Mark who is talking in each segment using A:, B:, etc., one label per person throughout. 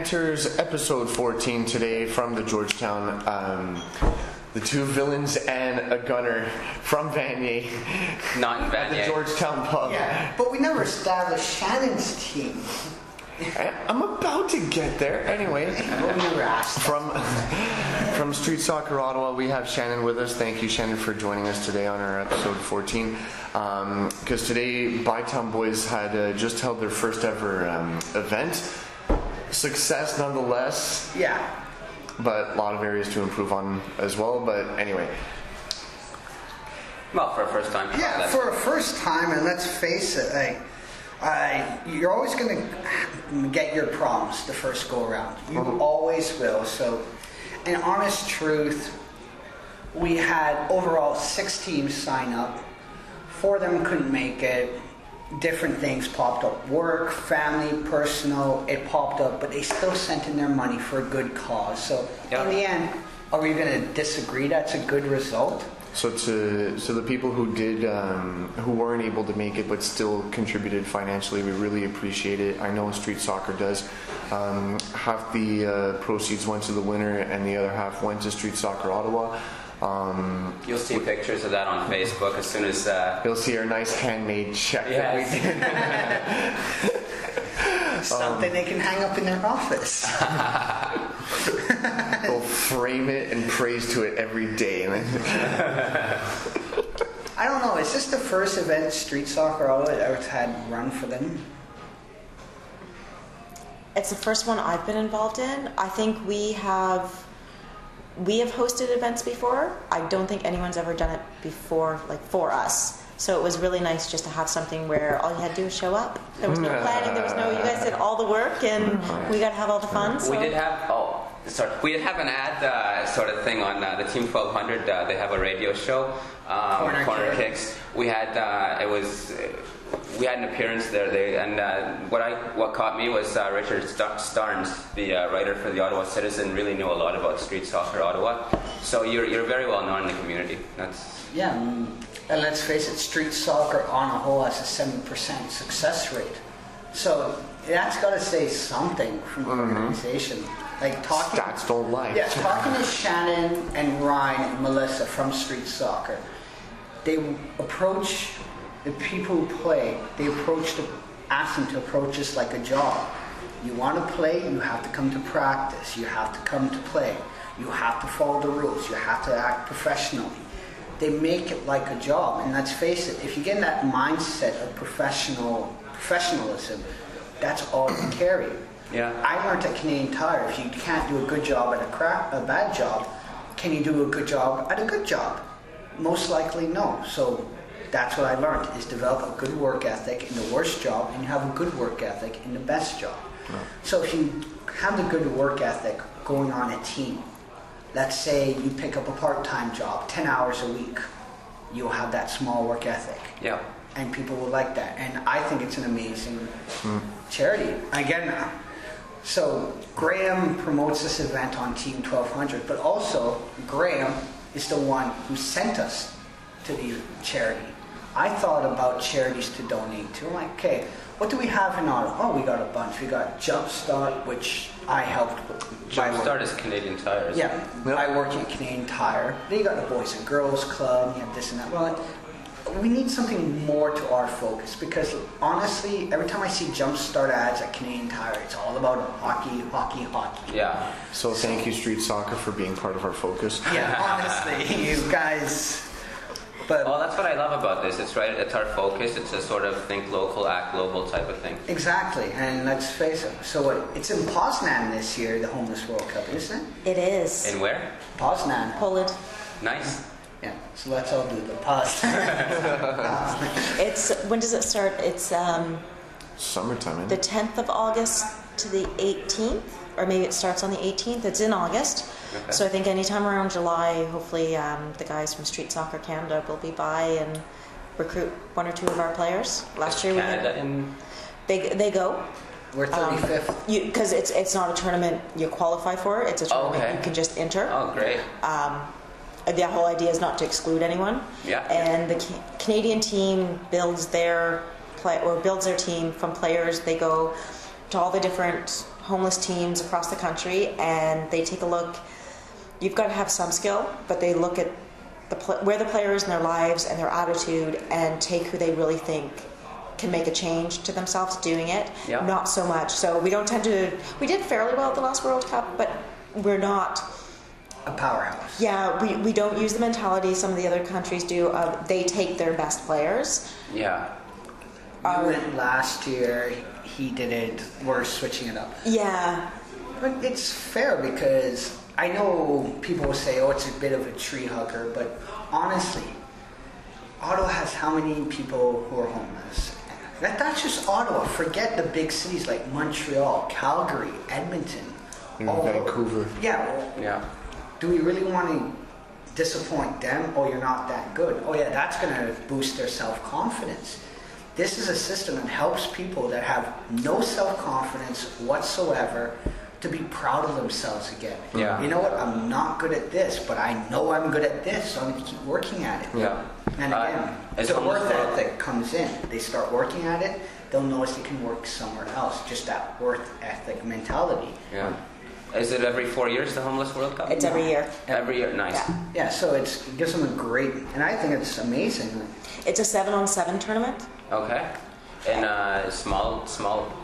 A: Banter's episode 14 today from the Georgetown. The two villains and a gunner from Vanier.
B: Not in Vanier.
A: The Georgetown pub.
C: Yeah, but we never established Shannon's team.
A: I'm about to get there. Anyway,
C: But we never asked.
A: from Street Soccer Ottawa, we have Shannon with us. Thank you, Shannon, for joining us today on our episode 14. Because today, Bytown Boys had just held their first ever event. Success nonetheless.
C: Yeah.
A: But a lot of areas to improve on as well. But anyway.
B: Well, for a first time.
C: Yeah, for a first time, and let's face it, you're always going to get your problems the first go around. You always will. So, in honest truth, we had overall 6 teams sign up. 4 of them couldn't make it. Different things popped up. Work, family, personal, it popped up, but they still sent in their money for a good cause. So, in the end, are we going to disagree that's a good result?
A: So the people who did, who weren't able to make it but still contributed financially, we really appreciate it. I know Street Soccer does. Half the proceeds went to the winner and the other half went to Street Soccer Ottawa.
B: You'll see pictures of that on Facebook as soon as...
A: You'll see our nice handmade check that we did.
C: Something they can hang up in their office.
A: We'll frame it and praise to it every day.
C: I don't know, is this the first event Street Soccer Ottawa ever had run for them?
D: It's the first one I've been involved in. I think we have hosted events before. I don't think anyone's ever done it before, like for us. So it was really nice just to have something where all you had to do was show up. There was no planning. There was no. You guys did all the work, and we got to have all the fun. So.
B: We did have. We did have an ad sort of thing on the Team 1200. They have a radio show, Corner Kicks. We had we had an appearance there. What caught me was Richard Starnes, the writer for the Ottawa Citizen, really knew a lot about Street Soccer Ottawa. So you're very well known in the community.
C: And let's face it, street soccer on a whole has a 7% success rate. So that's got to say something from the organization. Like talking,
A: stats don't lie.
C: Yeah, talking to Shannon and Ryan and Melissa from Street Soccer, they approach the people who play. They ask them to approach this like a job. You want to play, you have to come to practice. You have to come to play. You have to follow the rules. You have to act professionally. They make it like a job, and let's face it, if you get in that mindset of professionalism, that's all you carry.
B: Yeah.
C: I learned at Canadian Tire, if you can't do a good job at a bad job, can you do a good job at a good job? Most likely no. So that's what I learned, is develop a good work ethic in the worst job, and you have a good work ethic in the best job. Yeah. So if you have the good work ethic going on a team, let's say you pick up a part-time job, 10 hours a week, you'll have that small work ethic.
B: Yeah.
C: And people will like that. And I think it's an amazing charity. Again, so Graham promotes this event on Team 1200, but also Graham is the one who sent us to the charity. I thought about charities to donate to. I'm like, okay, what do we have in Ottawa? Oh, we got a bunch. We got Jumpstart, which I helped with.
B: Jumpstart is Canadian Tire.
C: Yeah, I work at Canadian Tire. Then you got the Boys and Girls Club. You have this and that. Well, we need something more to our focus, because honestly, every time I see Jumpstart ads at Canadian Tire, it's all about hockey.
B: Yeah.
A: So thank you, Street Soccer, for being part of our focus.
C: Yeah, honestly, you guys. But
B: well, that's what I love about this. It's our focus. It's a sort of think local, act global type of thing.
C: Exactly, and let's face it. So it's in Poznan this year, the Homeless World Cup, isn't it?
D: It is.
B: In where?
C: Poznan.
D: Poland.
B: Nice.
C: Yeah, so let's all do the Poznan.
D: When does it start? It's
A: summertime, isn't
D: the
A: it?
D: 10th of August to the 18th, or maybe it starts on the 18th. It's in August. Okay. So I think anytime around July, hopefully the guys from Street Soccer Canada will be by and recruit 1 or 2 of our players. Last year they go.
C: We're 35th.
D: Because it's not a tournament you qualify for. It's a tournament you can just enter.
B: Oh, great.
D: The whole idea is not to exclude anyone.
B: Yeah.
D: And the Canadian team builds their team from players. They go to all the different homeless teams across the country, and they take a look. You've got to have some skill, but they look at where the player is in their lives and their attitude, and take who they really think can make a change to themselves doing it.
B: Yeah.
D: Not so much. So we don't tend to. We did fairly well at the last World Cup, but we're not
C: a powerhouse.
D: Yeah, we don't use the mentality some of the other countries do of they take their best players.
B: Yeah.
C: You went last year, he did it, we're switching it up.
D: Yeah.
C: But it's fair because I know people will say, oh, it's a bit of a tree hugger, but honestly, Ottawa has how many people who are homeless? That's just Ottawa. Forget the big cities like Montreal, Calgary, Edmonton.
A: Vancouver.
C: Yeah. Well,
B: Yeah.
C: do we really want to disappoint them? Oh, you're not that good. Oh, yeah, that's going to boost their self-confidence. This is a system that helps people that have no self-confidence whatsoever to be proud of themselves again.
B: Yeah.
C: You know what? I'm not good at this, but I know I'm good at this, so I'm going to keep working at it.
B: Yeah.
C: And again, the work ethic comes in. They start working at it, they'll notice they can work somewhere else. Just that work ethic mentality.
B: Yeah. Is it every 4 years, the Homeless World Cup?
D: It's every year.
B: Every year, nice.
D: Yeah.
C: Yeah, so it gives them a great, and I think it's amazing.
D: It's a 7-on-7 tournament.
B: Okay. In a small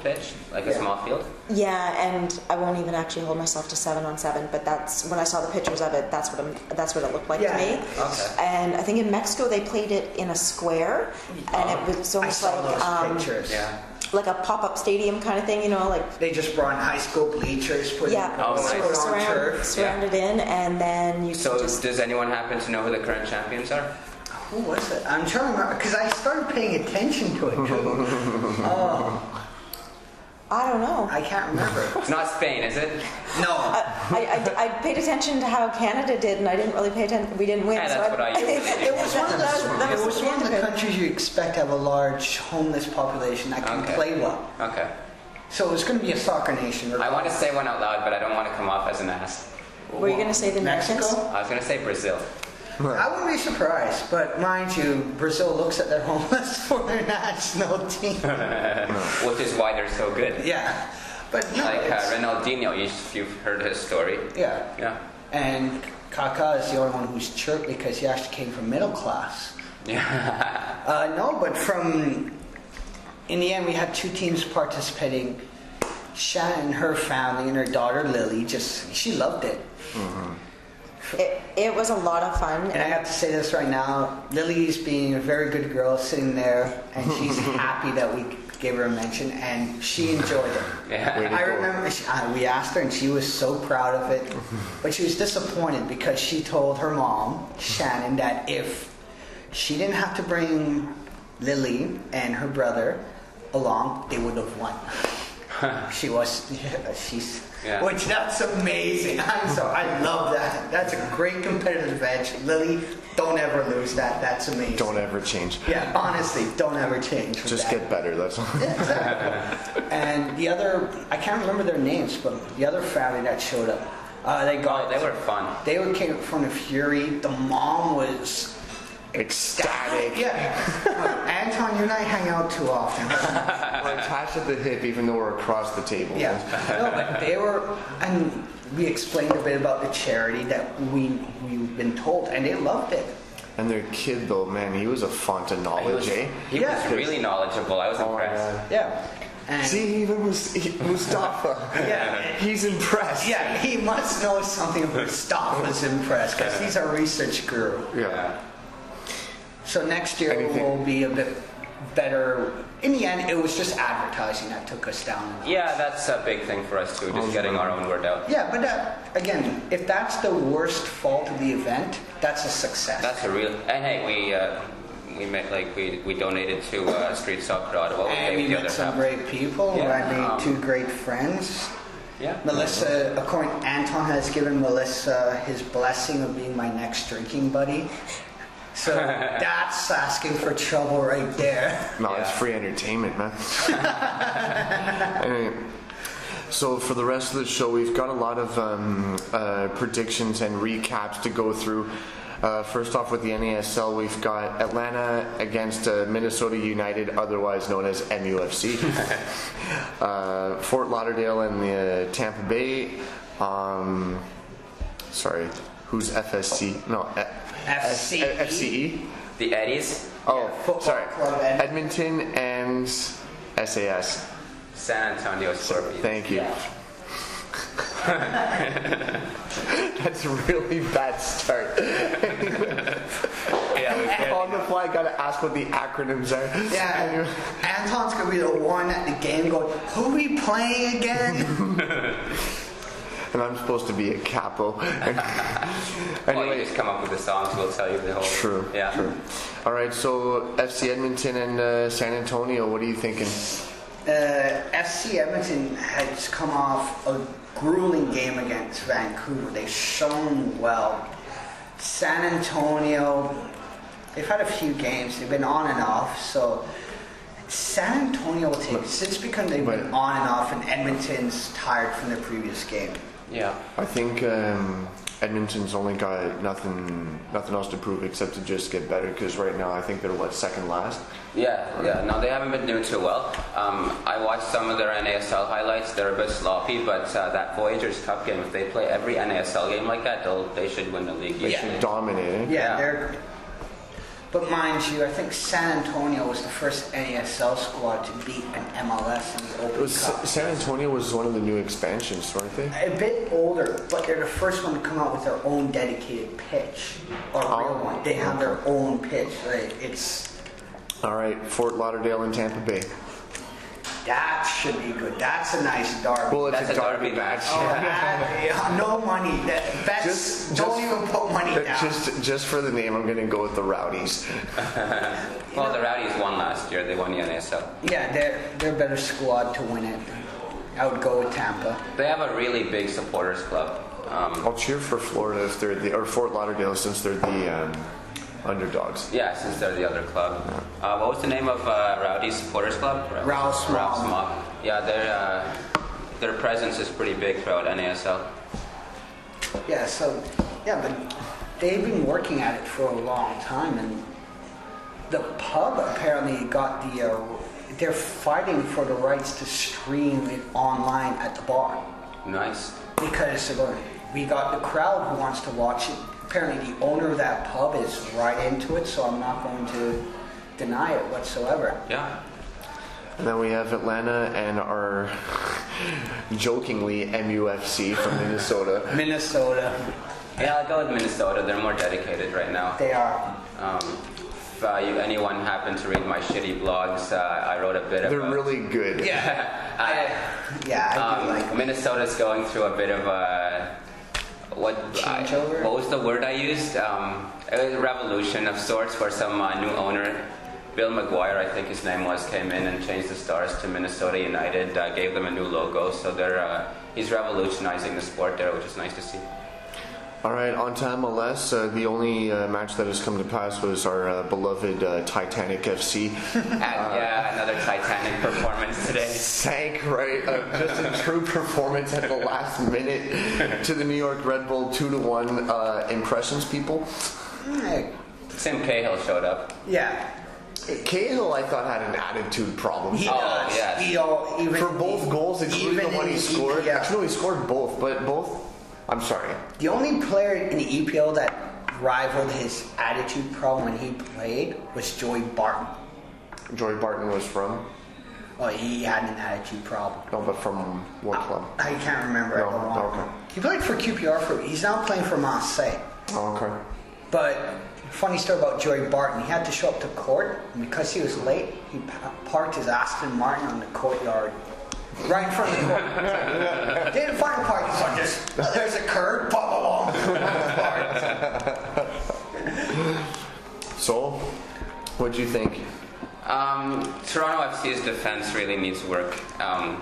B: pitch, like a small field?
D: Yeah, and I won't even actually hold myself to 7-on-7, but that's when I saw the pictures of it. That's what it looked like to me.
B: Okay.
D: And I think in Mexico they played it in a square, and it was almost
C: I saw those pictures.
B: Yeah.
D: like a pop-up stadium kind of thing, you know, like
C: They just brought in high school bleachers, put
D: yeah,
B: Oh, nice.
C: put on turf.
D: surrounded in, and then you
B: So
D: just
B: does anyone happen to know who the current champions are?
C: Who was it? I'm trying to remember because I started paying attention to it. Oh,
D: I don't know.
C: I can't remember.
B: It's not Spain, is it?
C: No.
D: I paid attention to how Canada did, and I didn't really pay attention. We didn't win.
B: Yeah,
D: so
B: that's what I usually do.
C: It was one of
D: That was the end of
C: the
D: it.
C: countries you expect to have a large homeless population that can
B: Okay.
C: play well.
B: Okay.
C: So it was going to be a soccer nation.
B: I want to say one out loud, but I don't want to come off as an ass.
D: Were you going to say the
C: Mexico?
D: Americans?
B: I was going to say Brazil.
C: I wouldn't be surprised, but mind you, Brazil looks at their homeless for their national team.
B: Which is why they're so good.
C: Yeah, but no,
B: Like
C: it's-
B: Ronaldinho, if you've heard his story.
C: yeah.
B: Yeah.
C: And Kaká is the only one who's chirped because he actually came from middle class.
B: Yeah.
C: No, but in the end, we had two teams participating. Shannon and her family and her daughter Lily, she loved it.
D: It was a lot of fun.
C: And I have to say this right now, Lily's being a very good girl sitting there, and she's happy that we gave her a mention, and she enjoyed it.
B: Yeah.
C: I remember we asked her, and she was so proud of it, but she was disappointed because she told her mom, Shannon, that if she didn't have to bring Lily and her brother along, they would have won.
B: Yeah.
C: Which that's amazing. I love that. That's a great competitive edge. Lily, don't ever lose that. That's amazing.
A: Don't ever change.
C: Yeah, honestly, don't ever change. with
A: Just
C: that.
A: get better. That's all.
C: Yeah, exactly. And the other, I can't remember their names, but the other family that showed up, they
B: were fun.
C: They came from the Fury. The mom was
A: Ecstatic.
C: Yeah. Anton, you and I hang out too often.
A: We're attached at the hip, even though we're across the table.
C: Yeah. No, but they were, and we explained a bit about the charity that we've been told, and they loved it.
A: And their kid, though, man, he was a font of knowledge, eh?
B: He
C: Yeah.
B: was really knowledgeable. I was impressed.
C: Yeah. And
A: See, even Mustafa.
C: Yeah.
A: He's impressed.
C: yeah, he must know something about Mustafa's impressed because he's our research guru.
A: Yeah.
C: So next year will be a bit better. In the end, it was just advertising that took us down.
B: Yeah, that's a big thing for us too, just getting our own word out.
C: Yeah, but again, if that's the worst fault of the event, that's a success.
B: That's a real. And hey, we donated to Street Soccer Ottawa.
C: and we
B: gave the
C: met
B: other
C: some
B: half.
C: great people.
B: Yeah,
C: I made two great friends.
B: Yeah.
C: Melissa, according Anton has given Melissa his blessing of being my next drinking buddy. So that's asking for trouble right there.
A: No, it's free entertainment, man. Anyway, so for the rest of the show, we've got a lot of predictions and recaps to go through. First off, with the NASL, we've got Atlanta against Minnesota United, otherwise known as MUFC. Fort Lauderdale and the Tampa Bay. Sorry, who's FSC? No, FCE.
B: The Eddies.
A: Oh,
C: Football
A: sorry.
C: Club
A: Edmonton and SAS.
B: San Antonio Scorpions.
A: Thank you.
C: Yeah.
A: That's a really bad start.
B: Yeah,
A: On the fly, gotta ask what the acronyms are.
C: Yeah, Anton's gonna be the one at the game going, "Who are we playing again?"
A: And I'm supposed to be a capo.
B: Well, you just come up with the songs, we'll tell you the whole.
A: True.
B: Yeah.
A: True. All right. So FC Edmonton and San Antonio. What are you thinking?
C: FC Edmonton has come off a grueling game against Vancouver. They've shown well. San Antonio, they've had a few games. They've been on and off. So San Antonio will take since because they've been on and off, and Edmonton's tired from their previous game.
B: Yeah.
A: I think Edmonton's only got nothing else to prove except to just get better. Because right now, I think they're second last.
B: Yeah. No, they haven't been doing too well. I watched some of their NASL highlights. They're a bit sloppy, but that Voyageurs Cup game, if they play every NASL game like that, they should win the league.
A: They should dominate.
C: Yeah, they're. But mind you, I think San Antonio was the first NASL squad to beat an MLS in the Open Cup.
A: San Antonio was one of the new expansions, weren't they?
C: A bit older, but they're the first one to come out with their own dedicated pitch, or real one. They have their own pitch. Like, it's.
A: All right, Fort Lauderdale and Tampa Bay.
C: That should be good. That's a nice derby.
A: Well, it's
B: That's
A: a
B: a
A: derby
B: derby
A: match.
C: No money. Don't even put money down.
A: Just for the name, I'm going to go with the Rowdies.
B: Well, the Rowdies won last year. They won the NASL.
C: Yeah, they're a better squad to win it. I would go with Tampa.
B: They have a really big supporters club.
A: I'll cheer for Florida if they're or Fort Lauderdale since they're the underdogs.
B: Yeah, since they're the other club. What was the name of Rowdy's supporters club?
C: Rouse Mob.
B: Yeah, their presence is pretty big throughout NASL.
C: Yeah, but they've been working at it for a long time, and the pub apparently got they're fighting for the rights to stream it online at the bar.
B: Nice.
C: Because we got the crowd who wants to watch it. Apparently the owner of that pub is right into it, so I'm not going to deny it whatsoever.
B: Yeah.
A: And then we have Atlanta and our jokingly MUFC from Minnesota.
C: Minnesota.
B: Yeah, I'll go with Minnesota. They're more dedicated right now.
C: They are.
B: If anyone happened to read my shitty blogs, I wrote a bit of.
A: They're really good.
B: Yeah.
C: I do like them.
B: Minnesota's going through a bit of a.
C: Changeover?
B: What was the word I used? It was a revolution of sorts where some new owner, Bill McGuire, I think his name was, came in and changed the Stars to Minnesota United, gave them a new logo. So he's revolutionizing the sport there, which is nice to see.
A: All right, on to MLS. The only match that has come to pass was our beloved Titanic FC.
B: Yeah, another Titanic performance today.
A: Sank, right? Just a true performance at the last minute to the New York Red Bull 2-1. Impressions, people?
B: Tim Cahill showed up.
C: Yeah.
A: Cahill, I thought, had an attitude problem.
C: He does.
B: Yes.
A: For both goals, including the one he scored.
C: Yeah.
A: Actually, no, he scored both, but both. I'm sorry.
C: The only player in the EPL that rivaled his attitude problem when he played was Joey Barton.
A: Joey Barton was from?
C: Oh, he had an attitude problem.
A: No, but from what club?
C: I can't remember.
A: No,
C: I don't know.
A: okay.
C: He played for QPR he's now playing for Marseille.
A: Oh, okay.
C: But funny story about Joey Barton. He had to show up to court, and because he was late, he parked his Aston Martin on the courtyard. Right in front of the court. They didn't find a parking spot. There's a curb. Blah, blah, blah.
A: So, what'd you think?
B: Toronto FC's defense really needs work. I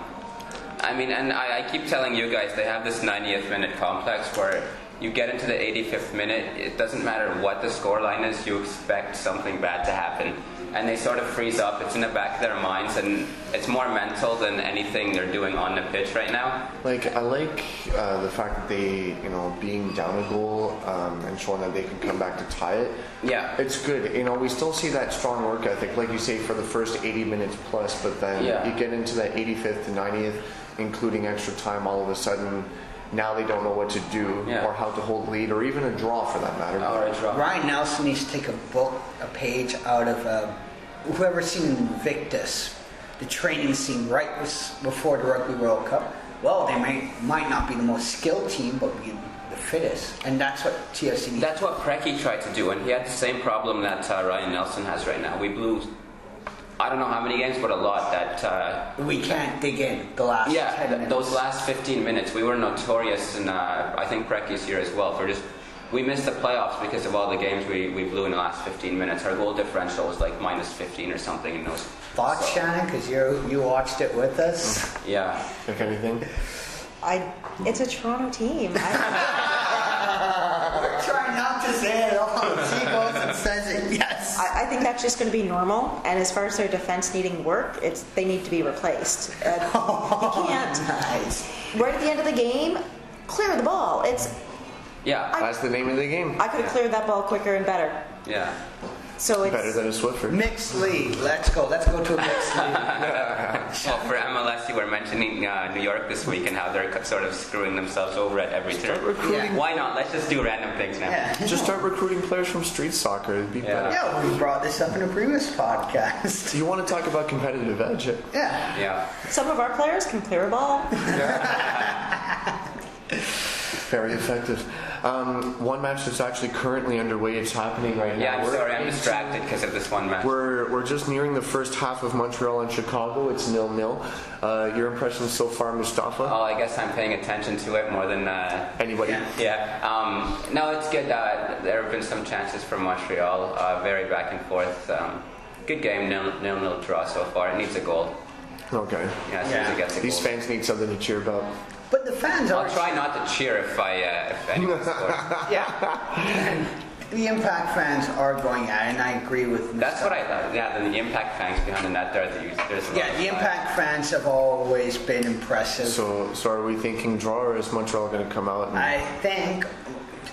B: keep telling you guys, they have this 90th minute complex where you get into the 85th minute, it doesn't matter what the scoreline is, you expect something bad to happen. And they sort of freeze up. It's in the back of their minds, and it's more mental than anything they're doing on the pitch right now.
A: Like, I like the fact that they, being down a goal and showing that they can come back to tie it.
B: Yeah.
A: It's good. We still see that strong work ethic, like you say, for the first 80 minutes plus, but then you get into that 85th to 90th, including extra time, all of a sudden, now they don't know what to do or how to hold lead, or even a draw for that matter.
C: Ryan Nelson needs to take a page out of whoever's seen Invictus, the training scene right before the Rugby World Cup. Well, they might not be the most skilled team, but be the fittest, and that's what TFC needs.
B: That's what Preki tried to do, and he had the same problem that Ryan Nelson has right now. We blew, I don't know how many games, but a lot that...
C: we can't dig in the last 10 minutes.
B: Those last 15 minutes, we were notorious, and I think Preki's here as well, for just... We missed the playoffs because of all the games we blew in the last 15 minutes. Our goal differential was like minus 15 or something in those.
C: Thoughts, Shannon? Because you watched it with us.
B: Yeah.
A: Think anything?
D: It's a Toronto team.
C: We're trying not to say it all. She goes and says it. Yes.
D: I think that's just going to be normal. And as far as their defense needing work, they need to be replaced. You can't.
C: Nice.
D: Right at the end of the game, clear the ball.
A: That's the name of the game.
D: I could have cleared that ball quicker and better.
B: Yeah.
D: So it's
A: better than a Swiffer.
C: Mixed league. Let's go to a mixed league.
B: Well, for MLS, you were mentioning New York this week and how they're sort of screwing themselves over at every turn.
A: Recruiting.
B: Why not? Let's just do random things now.
C: Yeah.
A: Just start recruiting players from street soccer. It'd be better.
C: Yeah, we brought this up in a previous podcast.
A: Do you want to talk about competitive edge?
C: Yeah.
D: some of our players can clear a ball.
A: Very effective. One match that's actually currently underway. It's happening right now.
B: Yeah, I'm sorry, I'm distracted because of this one match.
A: We're just nearing the first half of Montreal and Chicago. It's 0-0. Your impressions so far, Mustafa?
B: Oh, I guess I'm paying attention to it more than
A: Anybody?
B: Yeah. No, it's good. There have been some chances for Montreal. Very back and forth. Good game. 0-0 draw so far. It needs a goal.
A: Okay.
B: Yeah, as soon as it gets a
A: These
B: goal.
A: fans need something to cheer about.
C: But the fans are...
B: I'll try not to cheer if anyone scores.
C: Yeah. The Impact fans are going at it, and I agree with Mr.
B: That's what I thought. Yeah, the Impact fans behind the net there. There's a lot of
C: the Impact fans have always been impressive.
A: So are we thinking draw, or is Montreal going to come out?
C: I think,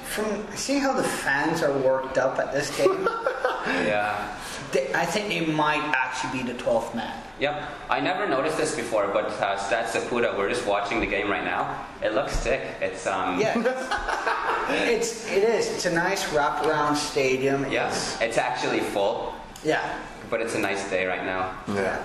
C: from seeing how the fans are worked up at this game,
B: Yeah.
C: I think they might actually be the 12th man.
B: Yep. I never noticed this before, but Stats Saputo, we're just watching the game right now. It looks sick. It's
C: Yeah. It is. It's a nice wraparound stadium.
B: Yes. It's actually full.
C: Yeah.
B: But it's a nice day right now.
A: Yeah.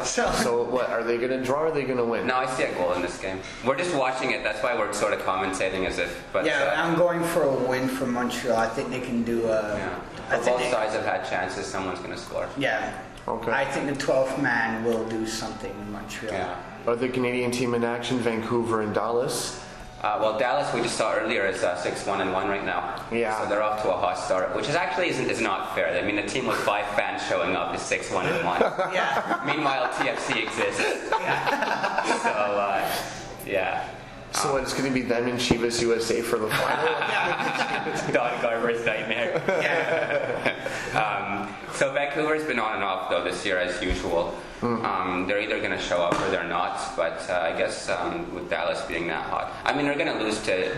B: So
A: So what, are they going to draw or are they going to win?
B: no, I see a goal in this game. We're just watching it. That's why we're sort of commentating as if. But
C: I'm going for a win for Montreal. I think they can do a...
B: yeah.
C: I think
B: Both sides have had chances. Someone's going to score.
C: Yeah.
A: Okay.
C: I think the 12th man will do something in Montreal.
B: Yeah.
A: Other Canadian team in action, Vancouver and Dallas.
B: Well, Dallas, we just saw earlier, is 6-1-1 right now.
A: Yeah.
B: So they're off to a hot start, which is actually is not fair. I mean, a team with 5 fans showing up is 6-1-1.
C: Yeah.
B: Meanwhile, TFC exists.
C: Yeah.
B: So, yeah.
A: So what, it's going to be them and Chivas USA for the final?
B: Don Garber's nightmare.
C: Yeah.
B: So Vancouver's been on and off though this year as usual. They're either going to show up or they're not. But I guess with Dallas being that hot, I mean they're going to lose to.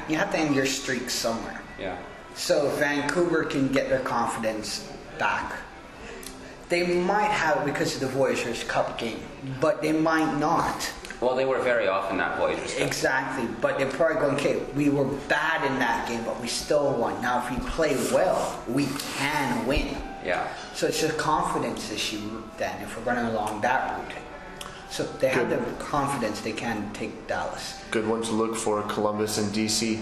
C: You have to end your streak somewhere.
B: Yeah.
C: So Vancouver can get their confidence back. They might have it because of the Voyageurs Cup game, but they might not.
B: Well, they were very off in that Voyageurs Cup.
C: Exactly, but they're probably going, okay, we were bad in that game, but we still won. Now, if we play well, we can win.
B: Yeah.
C: So it's a confidence issue then, if we're running along that route. So if they have the confidence, they can take Dallas.
A: Good one to look for, Columbus and DC.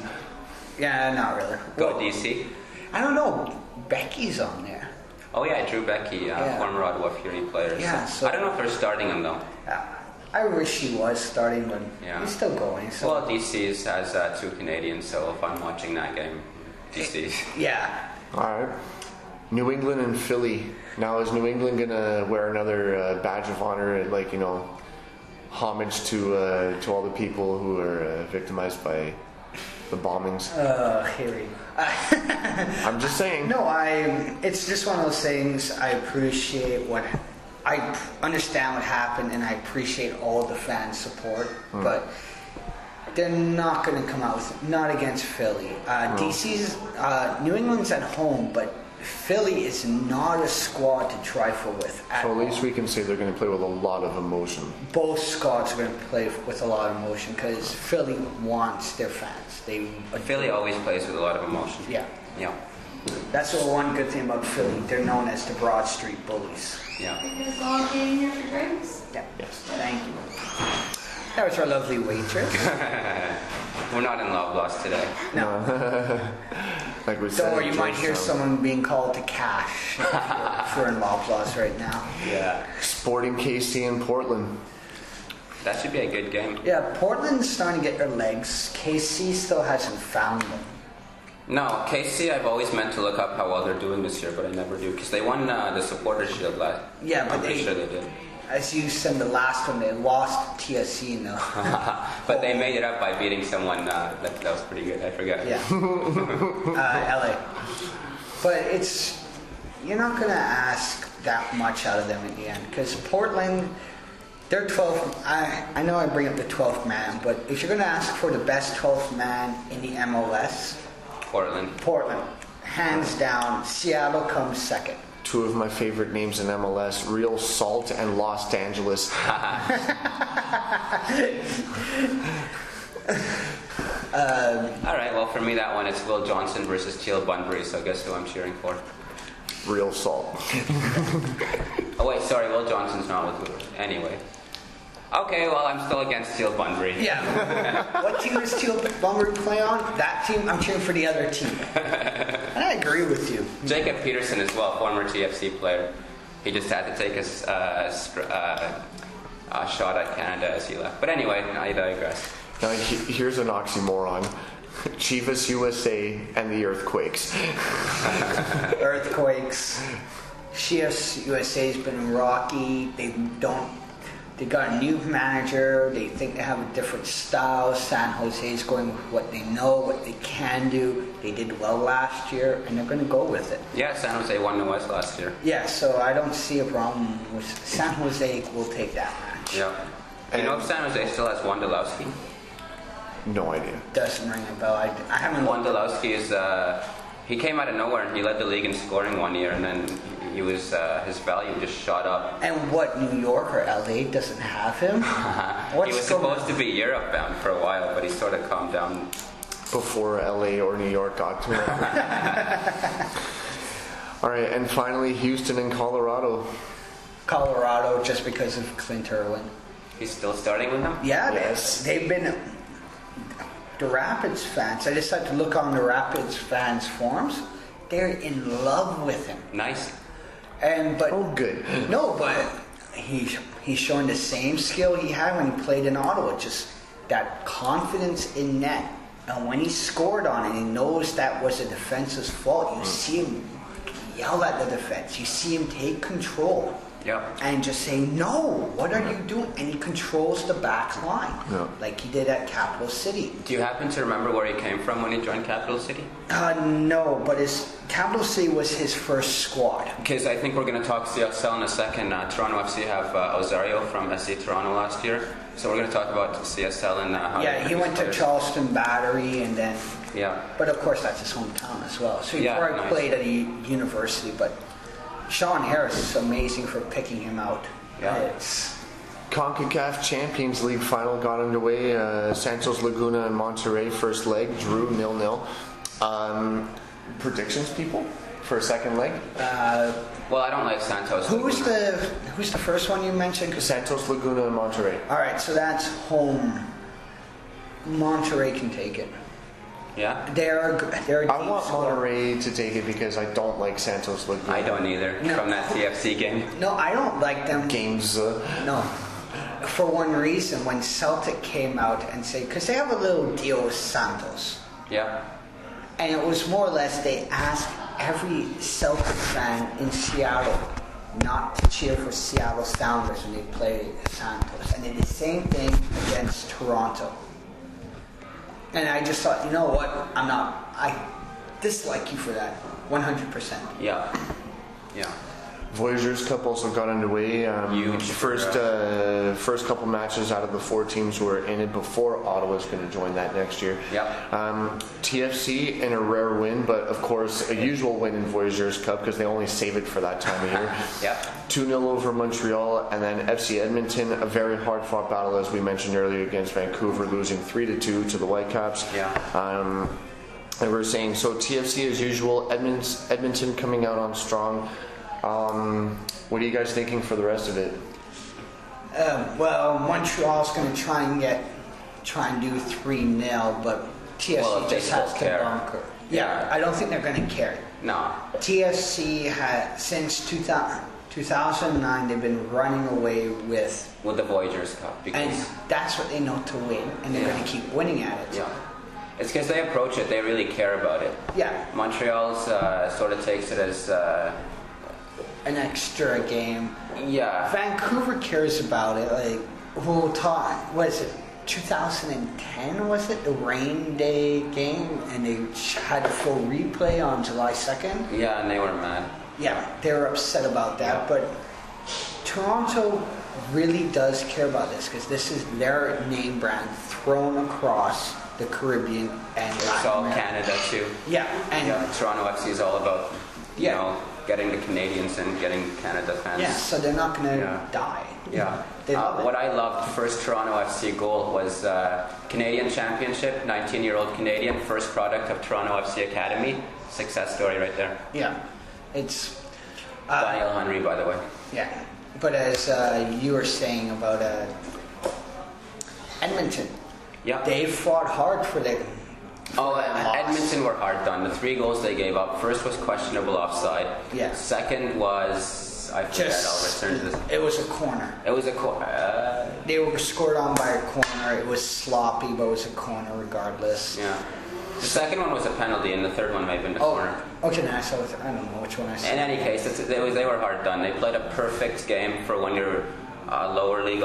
C: Yeah, not really.
B: Go
C: Well,
B: DC.
C: I don't know. Becky's on there.
B: Oh yeah, Drew Becky, former Ottawa Fury player.
C: Yeah, so-
B: I don't know if they're starting him though.
C: I wish he was starting, but
B: Yeah.
C: he's still going. So.
B: Well, DC has 2 Canadians, so if I'm watching that game, DC.
C: Yeah.
A: All right. New England and Philly. Now, is New England going to wear another badge of honor, homage to all the people who are victimized by the bombings?
C: Harry.
A: I'm just saying.
C: No, it's just one of those things. I understand what happened, and I appreciate all the fans' support, but they're not going to come out with it. Not against Philly. DC's, New England's at home, but Philly is not a squad to trifle with at
A: So at least
C: all.
A: we can say they're going to play with a lot of emotion.
C: Both squads are going to play with a lot of emotion because Philly wants their fans.
B: Philly always plays with a lot of emotion.
C: Yeah.
B: Yeah.
C: That's the one good thing about Philly. They're known as the Broad Street Bullies.
B: Yeah.
E: You guys all getting here for drinks?
C: Yeah.
A: Yes.
C: Thank you. That was our lovely waitress.
B: We're not in Loblaws today.
C: No.
A: Like we said.
C: Don't worry, you might hear
A: Georgetown.
C: someone being called to cash if you're in Loblaws right now.
B: Yeah.
A: Sporting KC in Portland.
B: That should be a good game.
C: Yeah, Portland's starting to get their legs. KC still hasn't found them.
B: No, KC, I've always meant to look up how well they're doing this year, but I never do because they won the Supporters Shield last.
C: Yeah, but
B: I'm pretty sure they did.
C: As you said, the last one, they lost TSC though.
B: But they made it up by beating someone that was pretty good. I forgot.
C: Yeah. LA. But you're not going to ask that much out of them in the end because Portland, they're 12th. I know I bring up the 12th man, but if you're going to ask for the best 12th man in the MLS, Portland. Hands down, Seattle comes second.
A: Two of my favorite names in MLS, Real Salt and Los Angeles.
B: All right, well, for me, that one is Will Johnson versus Teal Bunbury, so guess who I'm cheering for?
A: Real Salt.
B: Oh, wait, sorry, Will Johnson's not with Will. Anyway. Okay, well, I'm still against Teal Bunbury.
C: Yeah. What team does Teal Bunbury play on? That team, I'm cheering for the other team. And I agree with you.
B: Jacob Peterson as well, former TFC player. He just had to take a shot at Canada as he left. But anyway, I digress.
A: Now, here's an oxymoron. Chivas USA and the Earthquakes.
C: Earthquakes. Chivas USA's been rocky. They got a new manager. They think they have a different style. San Jose's going with what they know, what they can do. They did well last year, and they're going to go with it.
B: Yeah, San Jose won the West last year.
C: Yeah, so I don't see a problem with San Jose. Will take that match.
B: Yeah. You know if San Jose still has Wondolowski?
A: No idea.
C: Doesn't ring a bell. I haven't.
B: Wondolowski is he came out of nowhere and he led the league in scoring one year, and then he was his value just shot up.
C: And what, New York or LA doesn't have him?
B: He was supposed to be Europe bound for a while, but he sort of calmed down.
A: Before LA or New York got to him. All right, and finally, Houston and Colorado.
C: Colorado, just because of Clint Irwin.
B: He's still starting with them?
C: Yeah,
A: Yes.
C: they've been the Rapids fans. I just had to look on the Rapids fans' forums. They're in love with him.
B: Nice.
C: But
A: Oh, good.
C: no, but he's showing the same skill he had when he played in Ottawa. Just that confidence in net. And when he scored on it, he knows that was a defense's fault. You see him yell at the defense. You see him take control.
B: Yep.
C: And just say, no, what are you doing? And he controls the back line, like he did at Capital City.
B: Do you happen to remember where he came from when he joined Capital City?
C: No, but Capital City was his first squad.
B: Because I think we're going to talk CSL in a second. Toronto FC have Osario from SC Toronto last year. So we're going to talk about CSL and how...
C: Yeah, he went to Charleston Battery and then...
B: Yeah.
C: But of course that's his hometown as well. So he
B: Yeah,
C: probably
B: nice.
C: played at a university, but Sean Harris is amazing for picking him out.
B: Yeah.
C: It's...
A: CONCACAF Champions League final got underway. Santos Laguna and Monterrey first leg drew 0-0. Predictions, people, for a second leg?
B: Well, I don't like Santos.
C: Who's the first one you mentioned? 'Cause-
A: Santos Laguna and Monterrey.
C: all right, so that's home. Monterrey can take it.
B: Yeah?
C: They're a
A: I
C: deep
A: want
C: squad.
A: Monterrey to take it because I don't like Santos Laguna.
B: I don't either.
C: No.
B: From that TFC game.
C: No, I don't like them.
A: Games.
C: No. For one reason, when Celtic came out and said, because they have a little deal with Santos,
B: Yeah.
C: and it was more or less they asked every Celtic fan in Seattle, not to cheer for Seattle Sounders when they play Santos. And did the same thing against Toronto. And I just thought, you know what? I dislike you for that. 100%.
B: Yeah. Yeah.
A: Voyageurs Cup also got underway.
B: Huge.
A: First couple matches out of the 4 teams who were in it before Ottawa's going to join that next year.
B: Yep.
A: TFC in a rare win, but of course a usual win in Voyageurs Cup because they only save it for that time of year.
B: Yep.
A: 2-0 over Montreal, and then FC Edmonton, a very hard-fought battle as we mentioned earlier against Vancouver, losing 3-2 to the Whitecaps.
B: Yeah.
A: And we're saying so TFC as usual. Edmonton coming out on strong. What are you guys thinking for the rest of it?
C: Well, Montreal's going to try and do 3-0, but TFC just has to bunker. Yeah, I don't think they're going to care.
B: No.
C: TFC had since 2009 they've been running away with
B: the Voyageurs Cup
C: and that's what they know to win, and they're going to keep winning at it.
B: Yeah. It's because they approach it; they really care about it.
C: Yeah.
B: Montreal's sort of takes it as
C: an extra game.
B: Yeah.
C: Vancouver cares about it. Like, was it 2010? Was it the rain day game, and they had a full replay on July 2nd?
B: Yeah, and they were mad.
C: Yeah, they were upset about that. Yeah. But Toronto really does care about this because this is their name brand thrown across the Caribbean and
B: Latin America. Canada too.
C: Yeah, and
B: Toronto FC is all about you know getting the Canadians and getting Canada fans.
C: Yeah, so they're not going to die.
B: Yeah. What I loved, first Toronto FC goal was Canadian Championship, 19-year-old Canadian, first product of Toronto FC Academy. Success story right there.
C: Yeah. It's...
B: Daniel Henry, by the way.
C: Yeah. But as you were saying about Edmonton,
B: yeah,
C: they fought hard for their...
B: Edmonton were hard done. The 3 goals they gave up. First was questionable offside.
C: Yeah.
B: Second was I'll return to this.
C: It was a corner.
B: It was a corner.
C: They were scored on by a corner. It was sloppy, but it was a corner regardless.
B: Yeah. The second one was a penalty, and the third one may have been the corner.
C: Okay, now I don't know which one I saw.
B: In any case, they were hard done. They played a perfect game for when you're a lower league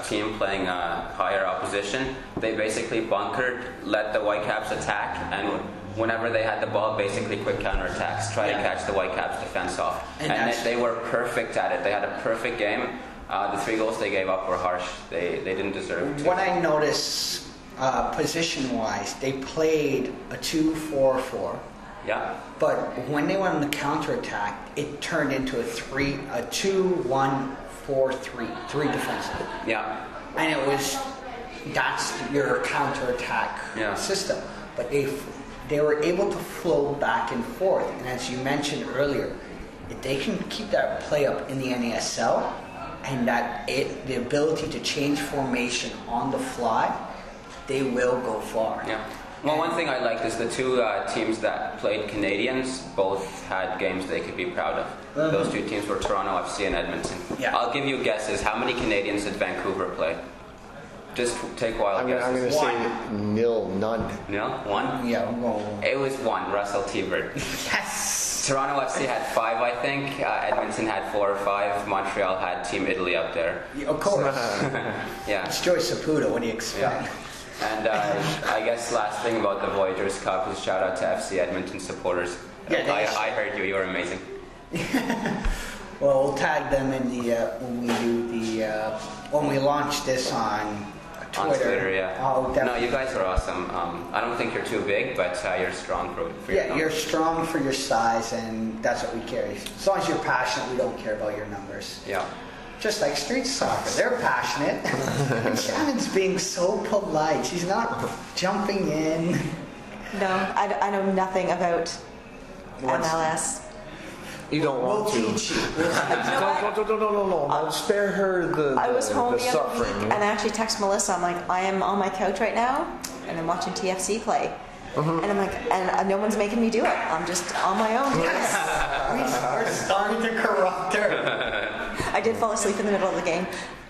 B: team playing higher opposition. They basically bunkered, let the Whitecaps attack, and whenever they had the ball, basically quick counterattacks, try to catch the Whitecaps defense off. And they were perfect at it. They had a perfect game. The 3 goals they gave up were harsh. They didn't deserve to.
C: What I noticed, position-wise, they played a 2-4-4.
B: Yeah.
C: But when they went on the counterattack, it turned into a 2-1-4-3, 3 defensive.
B: Yeah.
C: And that's your counterattack system. But they were able to flow back and forth. And as you mentioned earlier, if they can keep that play up in the NASL and the ability to change formation on the fly, they will go far.
B: Yeah. Well, one thing I liked is the 2 teams that played Canadians both had games they could be proud of. Mm-hmm. Those 2 teams were Toronto FC and Edmonton.
C: Yeah.
B: I'll give you guesses. How many Canadians did Vancouver play? Just take wild guesses.
A: I'm going to say nil, none.
B: Nil? 1?
C: Yeah, well,
B: it was 1. Russell T-Bird.
C: Yes!
B: Toronto FC had 5, I think. Edmonton had 4 or 5. Montreal had Team Italy up there.
C: Of course.
B: Yeah.
C: It's Joey Saputo. What do you expect?
B: Yeah. And I guess last thing about the Voyageurs Cup is shout out to FC Edmonton supporters.
C: Yeah,
B: I heard you. You were amazing.
C: Well, we'll tag them in the when we launch this on Twitter.
B: On Twitter, yeah.
C: Oh,
B: no, you guys are awesome. I don't think you're too big, but you're strong for your numbers.
C: You're strong for your size, and that's what we care. As long as you're passionate, we don't care about your numbers.
B: Yeah.
C: Just like street soccer, they're passionate. And Shannon's being so polite. She's not jumping in.
D: No, I know nothing about MLS.
A: You don't want to.
C: We'll teach you.
A: No. I'll spare her the
D: I was home the
A: suffering.
D: other week, and I actually texted Melissa. I'm like, I am on my couch right now, and I'm watching TFC play. Mm-hmm. And I'm like, and no one's making me do it. I'm just on my own.
C: Yes. We're starting to corrupt her.
D: I did fall asleep in the middle of the game.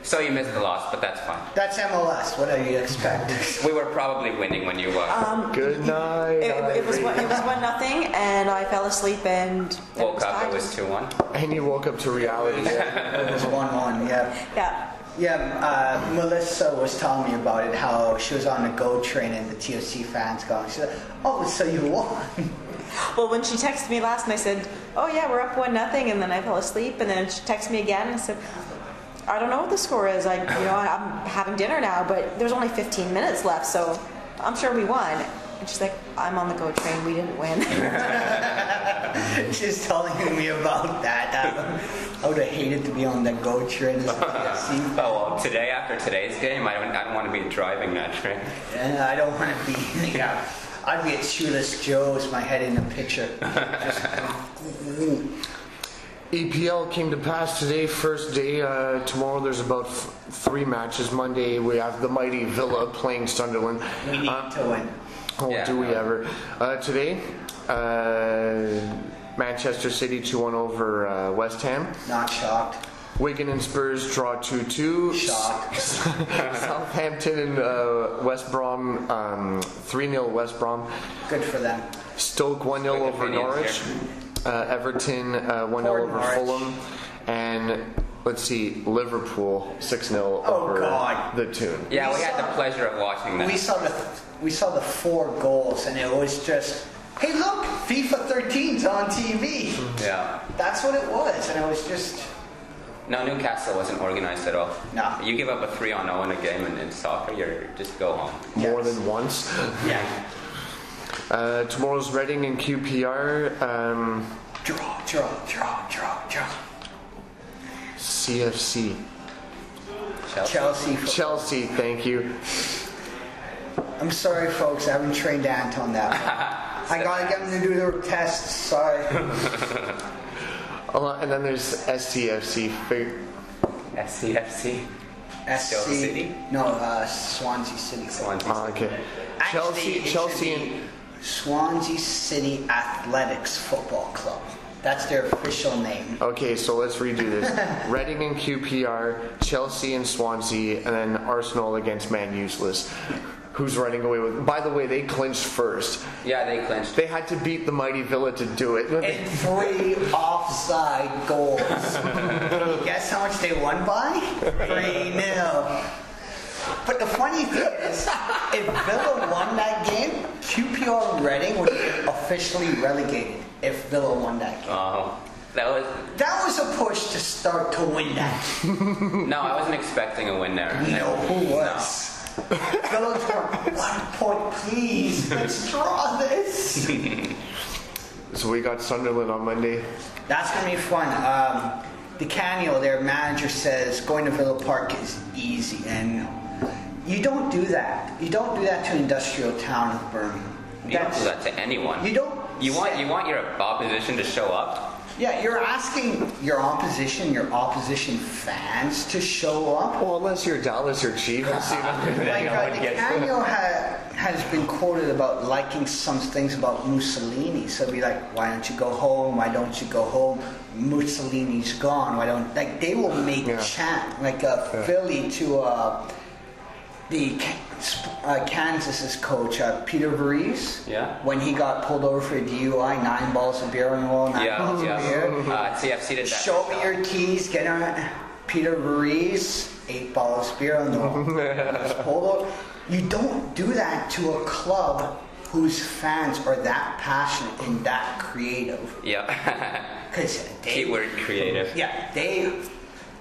B: So you missed the loss, but that's fine.
C: That's MLS. What do you expect?
B: We were probably winning when you
A: Good night.
D: It was 1-0, and I fell asleep and
B: woke up. It was 2-1.
A: And you woke up to reality.
C: It was 1-1. Yeah.
D: Yeah.
C: Yeah, Melissa was telling me about it, how she was on the GO train and the TFC fans going. She said, "Oh, so you won."
D: Well, when she texted me last, and I said, "Oh yeah, we're up 1-0," and then I fell asleep, and then she texted me again and said, "I don't know what the score is. I'm having dinner now, but there's only 15 minutes left, so I'm sure we won." And she's like, "I'm on the GO train. We didn't win."
C: She's telling me about that. I would have hated to be on the GO train.
B: Oh well, today after today's game, I don't want to be driving that train.
C: And I don't want to be. Yeah, I'd be at Shoeless Joe's, my head in the picture.
A: EPL came to pass today, first day. Tomorrow there's about 3 matches. Monday we have the mighty Villa playing Sunderland.
C: We need to win.
A: Oh,
B: Yeah.
A: do we ever? Today, Manchester City 2-1 over West Ham.
C: Not shocked.
A: Wigan and Spurs draw 2-2.
C: Shocked.
A: Southampton and West Brom 3-0 West Brom.
C: Good for them.
A: Stoke 1-0 over Norwich. Everton 1-0 over
C: Norwich.
A: Fulham. And let's see, Liverpool 6-0
C: Oh,
A: over
C: God.
A: the Toon.
B: Yeah, we had the pleasure of watching that.
C: We saw the 4 goals, and it was just, hey, look, FIFA 13's on TV.
B: Yeah.
C: That's what it was, and it was just.
B: No, Newcastle wasn't organized at all.
C: No.
B: You give up a 3-0 in a game in soccer, you're just go home.
A: More
C: Yes.
A: than once.
C: Yeah.
A: Tomorrow's Reading and QPR.
C: Draw.
A: CFC.
C: Chelsea.
A: Chelsea, thank you.
C: I'm sorry, folks. I haven't trained Ant on that one. I gotta get him to do their tests. Sorry.
A: And then there's SCFC.
B: SCFC.
C: SC.
B: City?
C: No, Swansea City.
B: Swansea.
A: Okay.
C: Actually, it
A: Chelsea
C: should
A: and
C: be Swansea City Athletics Football Club. That's their official name.
A: okay, so let's redo this. Reading and QPR, Chelsea and Swansea, and then Arsenal against Man Useless. Who's running away with? By the way, they clinched first.
B: Yeah, they clinched.
A: They had to beat the mighty Villa to do it.
C: And 3 offside goals. Can you guess how much they won by? 3-0. But the funny thing is, if Villa won that game, QPR Reading would be officially relegated if Villa won that game.
B: Oh, that
C: That was a push to start to win that.
B: no, I wasn't expecting a win there.
C: No, who was? Villa's going, 1 point, please. Let's draw this.
A: So we got Sunderland on Monday.
C: That's going to be fun. DeCanio, their manager, says going to Villa Park is easy. And you don't do that. You don't do that to an industrial town of Birmingham.
B: You don't do that to anyone.
C: You don't.
B: You want your opposition to show up.
C: Yeah, you're asking your opposition fans to show up.
A: Well, unless you're Dallas or Chiefs.
C: DeCanio has been quoted about liking some things about Mussolini. So be like, why don't you go home? Why don't you go home? Mussolini's gone. Why don't they will make chant like Philly to the Kansas's coach Peter Varese.
B: Yeah.
C: When he got pulled over for a DUI, 9 balls of beer on the wall. 9 balls of beer.
B: CFC did that.
C: Show me your keys. Get on Peter Varese. 8 balls of beer on the wall. Pulled over. You don't do that to a club whose fans are that passionate and that creative.
B: Yeah.
C: Because
B: Keyword creative.
C: Yeah,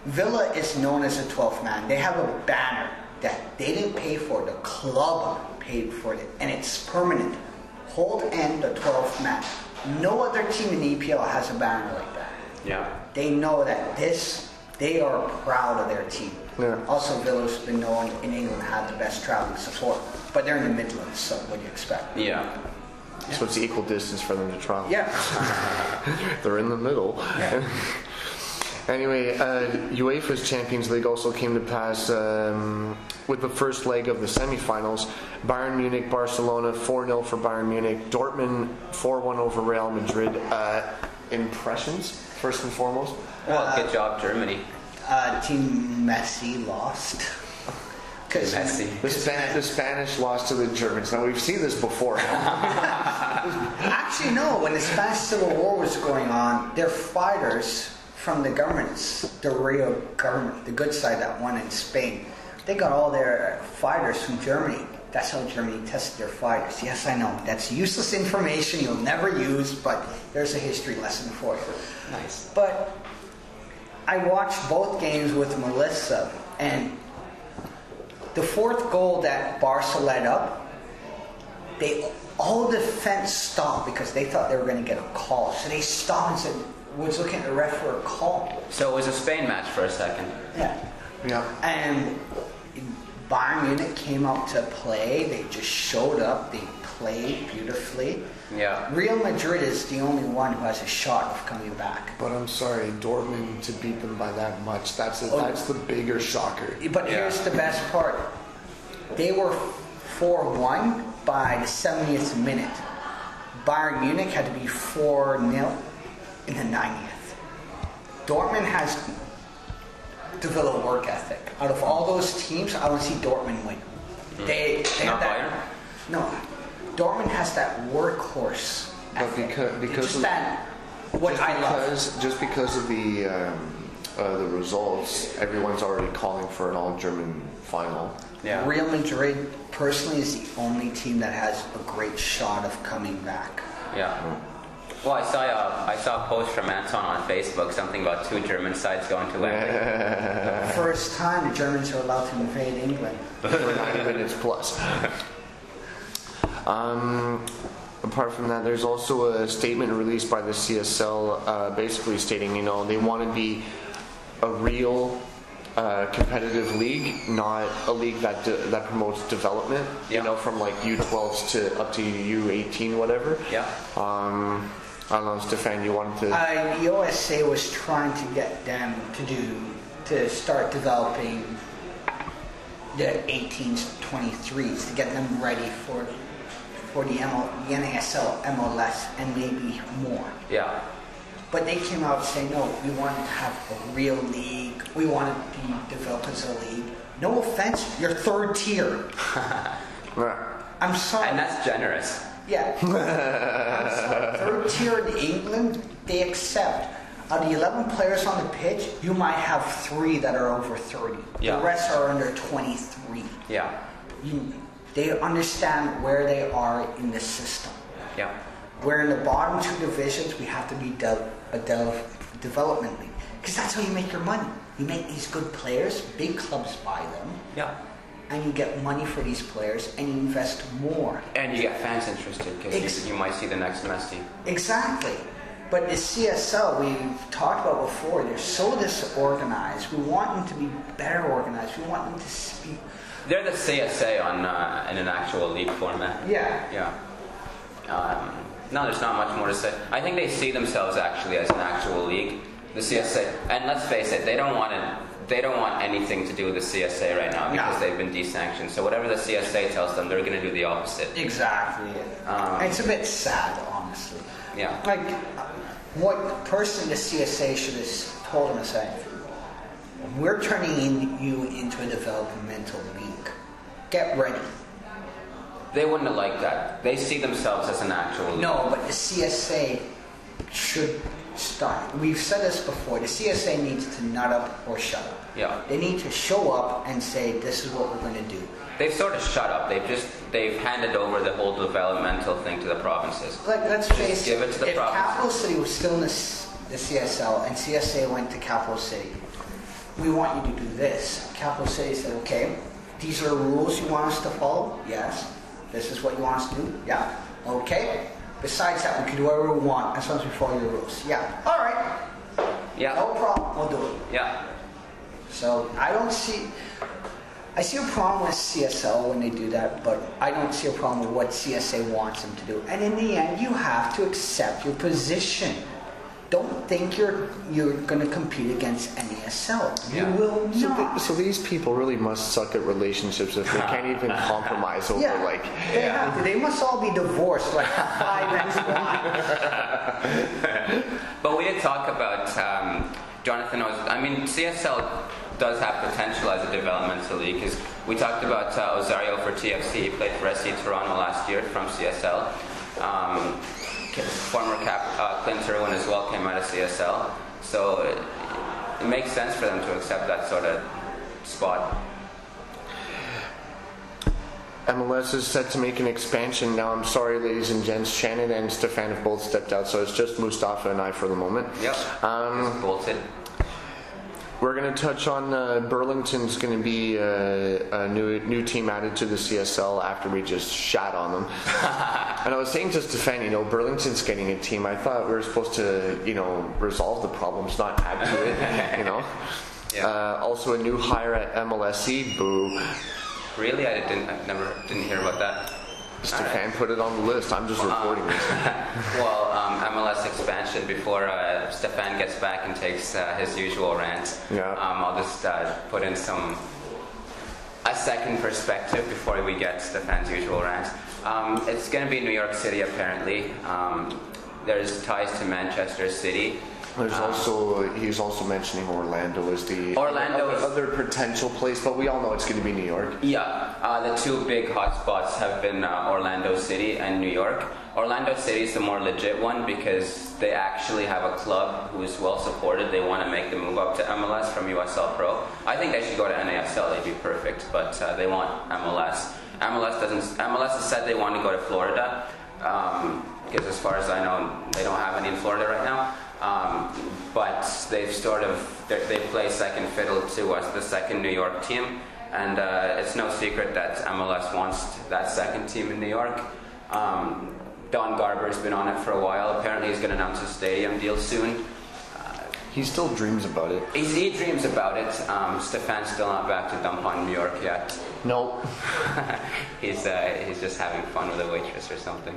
C: Villa is known as a 12th man. They have a banner that they didn't pay for. The club paid for it, and it's permanent. Hold and the 12th man. No other team in the EPL has a banner like that.
B: Yeah.
C: They know that they are proud of their team.
A: Yeah.
C: Also, Villa's been known in England to have the best traveling support, but they're in the Midlands, so what do you expect?
B: Yeah.
A: So it's equal distance for them to travel.
C: Yeah.
A: They're in the middle.
C: Yeah.
A: Anyway, UEFA's Champions League also came to pass with the first leg of the semifinals. Bayern Munich, Barcelona, 4-0 for Bayern Munich. Dortmund, 4-1 over Real Madrid. Impressions, first and foremost?
B: Well, good job, Germany.
C: Team Messi lost.
B: Messi.
A: The Spanish lost to the Germans. Now we've seen this before.
C: Actually, no. When the Spanish Civil War was going on, their fighters from the governments, the real government, the good side that won in Spain, they got all their fighters from Germany. That's how Germany tested their fighters. Yes, I know. That's useless information you'll never use, but there's a history lesson for you.
B: Nice.
C: But I watched both games with Melissa, and the fourth goal that Barca led up, all the defense stopped because they thought they were going to get a call. So they stopped and said, was looking at the ref for a call.
B: So it was a Spain match for a second.
C: Yeah. And Bayern Munich came out to play. They just showed up. They played beautifully.
B: Yeah.
C: Real Madrid is the only one who has a shot of coming back.
A: But I'm sorry, Dortmund to beat them by that much, that's the bigger shocker.
C: But here's the best part. They were 4-1 by the 70th minute. Bayern Munich had to be 4-0 in the 90th. Dortmund has developed work ethic. Out of all those teams, I don't see Dortmund win. They
B: Not
C: have that.
B: Bayern?
C: No, Dortmund has that workhorse ethic.
A: because
C: just that, what I love.
A: Just because of the results, everyone's already calling for an all-German final.
B: Yeah.
C: Real Madrid, personally, is the only team that has a great shot of coming back.
B: Yeah. Well, I saw a post from Anton on Facebook, something about 2 German sides going to Wembley.
C: First time the Germans are allowed to invade England.
A: For 90 minutes plus. Apart from that, there's also a statement released by the CSL basically stating, they want to be a real competitive league, not a league that promotes development, from like U12s to up to U18, whatever.
B: Yeah.
A: I don't know, Stefan, you wanted to...
C: The OSA was trying to get them to start developing the 18s, 23s, to get them ready for the NASL, MLS, and maybe more.
B: Yeah.
C: But they came out saying, no, we want to have a real league. We want to be developed as a league. No offense, you're third tier. I'm sorry.
B: And that's generous.
C: Yeah. I'm sorry. Third tier in England, they accept. Out of the 11 players on the pitch, you might have 3 that are over 30.
B: Yeah.
C: The rest are under 23.
B: Yeah.
C: They understand where they are in the system.
B: Yeah.
C: Where in the bottom 2 divisions, we have to be a development league. Because that's how you make your money. You make these good players, big clubs buy them.
B: Yeah.
C: And you get money for these players, and you invest more.
B: And you get fans interested, because you might see the next Messi.
C: Exactly. But the CSL, we've talked about before, they're so disorganized. We want them to be better organized. We want them to speak.
B: They're the CSA in an actual league format.
C: Yeah.
B: Yeah. No, there's not much more to say. I think they see themselves actually as an actual league, the CSA. And let's face it, they don't want anything to do with the CSA right now because they've been desanctioned. So whatever the CSA tells them, they're going to do the opposite.
C: Exactly. It's a bit sad, honestly.
B: Yeah.
C: Like, what personally the CSA should have told them is that we're turning you into a developmental league. Get ready.
B: They wouldn't have liked that. They see themselves as an actual league.
C: No, but the CSA should start. We've said this before. The CSA needs to nut up or shut up.
B: Yeah.
C: They need to show up and say, this is what we're going to do.
B: They've sort of shut up. They've handed over the whole developmental thing to the provinces.
C: Like, let's face
B: give it to the
C: if
B: provinces.
C: Capital City was still in the CSL and CSA went to Capital City, we want you to do this. Capital City said, okay, these are the rules you want us to follow? Yes. This is what you want us to do? Yeah. Okay. Besides that, we can do whatever we want as long as we follow your rules. Yeah. All right.
B: Yeah.
C: No problem. We'll do it.
B: Yeah.
C: So I see a problem with CSL when they do that, but I don't see a problem with what CSA wants them to do. And in the end, you have to accept your position. Don't think you're going to compete against NASL.
B: Yeah.
C: You will not.
A: So these people really must suck at relationships if they can't even compromise over
C: They have to. They must all be divorced like 5 ex-wives.
B: But we did talk about Jonathan knows. I mean, CSL does have potential as a developmental league because we talked about Osario for TFC. He played for SC Toronto last year from CSL. Former cap Clint Irwin as well came out of CSL. So it makes sense for them to accept that sort of spot.
A: MLS is set to make an expansion. Now, I'm sorry, ladies and gents, Shannon and Stefan have both stepped out, so it's just Mustafa and I for the moment.
B: Yep. Just bolted.
A: We're going to touch on Burlington's going to be a new team added to the CSL after we just shat on them. And I was saying to Stefan, Burlington's getting a team. I thought we were supposed to, resolve the problems, not add to it,
B: Yeah.
A: Also a new hire at MLSE, boo.
B: Really? I didn't hear about that.
A: Stefan put it on the list. I'm just reporting this.
B: Well, MLS expansion before Stefan gets back and takes his usual rant.
A: Yeah.
B: I'll just put in a second perspective before we get Stefan's usual rant. It's going to be New York City apparently. There's ties to Manchester City.
A: He's also mentioning Orlando as the other potential place, but we all know it's going to be New York.
B: Yeah, the two big hotspots have been Orlando City and New York. Orlando City is the more legit one because they actually have a club who is well supported. They want to make the move up to MLS from USL Pro. I think they should go to NASL. They'd be perfect, but they want MLS. MLS has said they want to go to Florida because, as far as I know, they don't have any in Florida right now. But they play second fiddle to us, the second New York team, and it's no secret that MLS wants that second team in New York. Don Garber's been on it for a while. Apparently he's going to announce a stadium deal soon.
A: He still dreams about it.
B: He dreams about it. Stefan's still not back to dump on New York yet.
A: Nope.
B: He's just having fun with a waitress or something.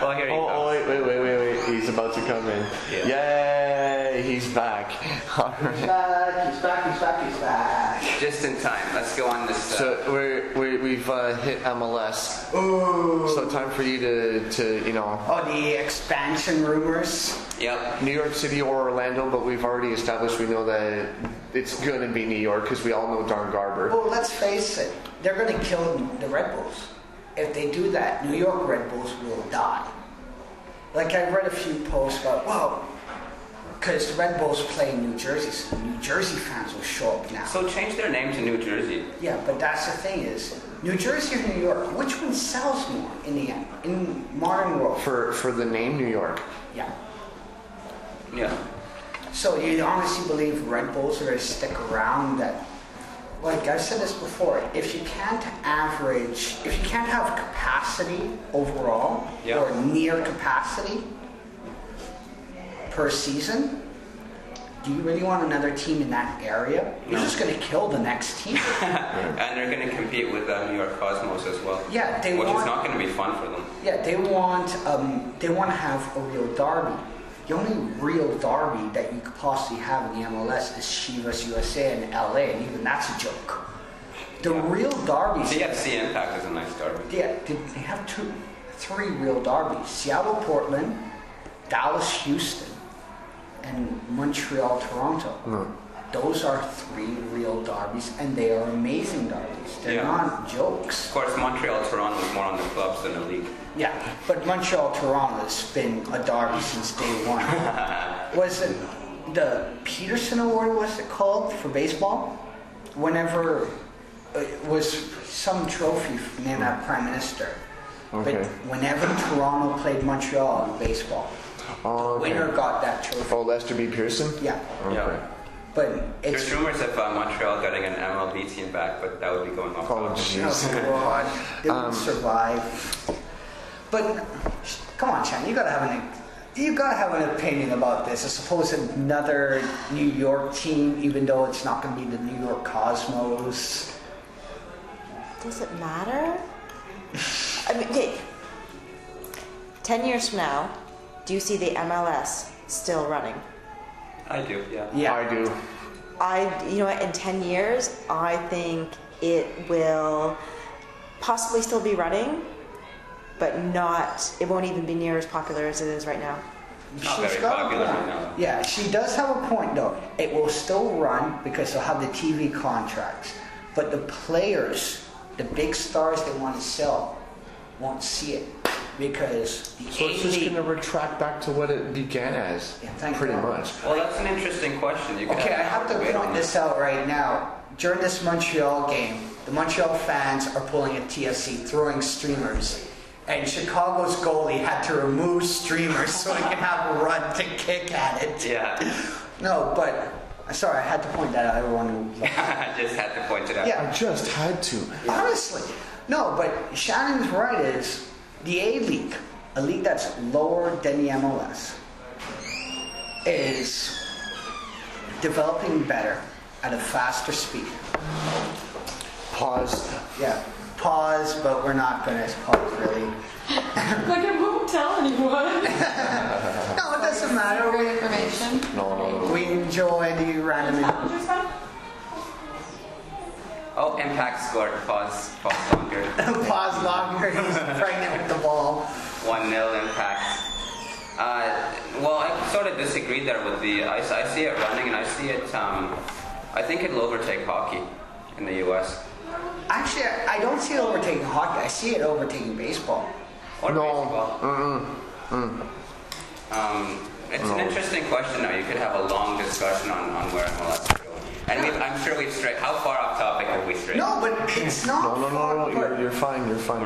B: Well, here he comes.
A: Oh, wait. He's about to come in.
B: Yeah.
A: Yay, he's back. All right.
C: He's back.
B: Just in time. Let's go on this.
A: So we've hit MLS.
C: Ooh.
A: So time for you to
C: Oh, the expansion rumors.
B: Yep.
A: New York City or Orlando, but we've already established we know that it's going to be New York because we all know Don Garber.
C: Well, let's face it. They're going to kill the Red Bulls. If they do that, New York Red Bulls will die. Like, I read a few posts about, because the Red Bulls play in New Jersey, so New Jersey fans will show up now.
B: So change their name to New Jersey.
C: Yeah, but that's the thing is, New Jersey or New York, which one sells more in the end, in modern world?
A: For the name New York.
C: Yeah.
B: Yeah.
C: So you honestly believe Red Bulls are going to stick around? That, like I've said this before, if you can't have capacity overall, or near capacity per season, do you really want another team in that area? You're just going to kill the next team.
B: And they're going to compete with New York Cosmos as well.
C: Yeah,
B: which is not going to be fun for them.
C: Yeah, they want to have a real derby. The only real derby that you could possibly have in the MLS is Chivas USA and LA, and even that's a joke. The real derbies.
B: CFC Impact is a nice derby.
C: Yeah, they have three real derbies: Seattle, Portland, Dallas, Houston, and Montreal, Toronto. Those are three real derbies, and they are amazing derbies. They're not jokes.
B: Of course, Montreal, Toronto is more on the clubs than the league.
C: Yeah, but Montreal, Toronto has been a derby since day one. Was it the Peterson Award, was it called, for baseball? Whenever it was some trophy named after Prime Minister.
A: Okay.
C: But whenever Toronto played Montreal in baseball, the winner got that trophy.
A: Oh, Lester B. Pearson?
C: Yeah.
A: Okay.
B: Yeah.
C: But
B: There's rumors of Montreal getting an MLB team back, but that would be going off.
A: Oh, jeez.
C: Oh God, they would survive. But come on, Chan, you gotta have an opinion about this. I suppose another New York team, even though it's not gonna be the New York Cosmos.
D: Does it matter? I mean, okay. 10 years from now, do you see the MLS still running?
B: I do, yeah.
C: Yeah,
A: I do.
D: You know what, in 10 years, I think it will possibly still be running, but it won't even be near as popular as it is right now.
B: Not very popular right now.
C: Yeah, she does have a point though. It will still run because they'll have the TV contracts. But the players, the big stars they want to sell, won't see it because the
A: So it's just going to retract back to what it began as, pretty much.
B: Well, that's an interesting question.
C: Okay, I have to point this out right now. During this Montreal game, the Montreal fans are pulling a TFC, throwing streamers. And Chicago's goalie had to remove streamers so he can have a run to kick at it.
B: Yeah.
C: No, but sorry, I had to point that out. Everyone
B: I just had to point it out.
C: Yeah.
A: I just had to.
C: Honestly. No, but Shannon's right is the A-League, a league that's lower than the MLS, is developing better at a faster speed.
A: Pause.
C: Yeah. Pause, but we're not going to pause really.
E: Like I won't tell anyone.
C: No, it doesn't matter.
E: Great information.
A: No.
C: We enjoy the random.
B: Oh, Impact scored. Pause longer.
C: Pause longer. He's pregnant with the ball.
B: 1-0 Impact. Well, I sort of disagree there with the. I see it running, and I see it. I think it'll overtake hockey in the U.S.
C: Actually, I don't see it overtaking hockey. I see it overtaking baseball.
B: Or
A: No.
B: baseball. It's an interesting question, though. You could have a long discussion on where MLS is going. And I'm sure we've strayed. How far off topic have we strayed?
C: No, but it's not.
A: No. You're fine. You're fine.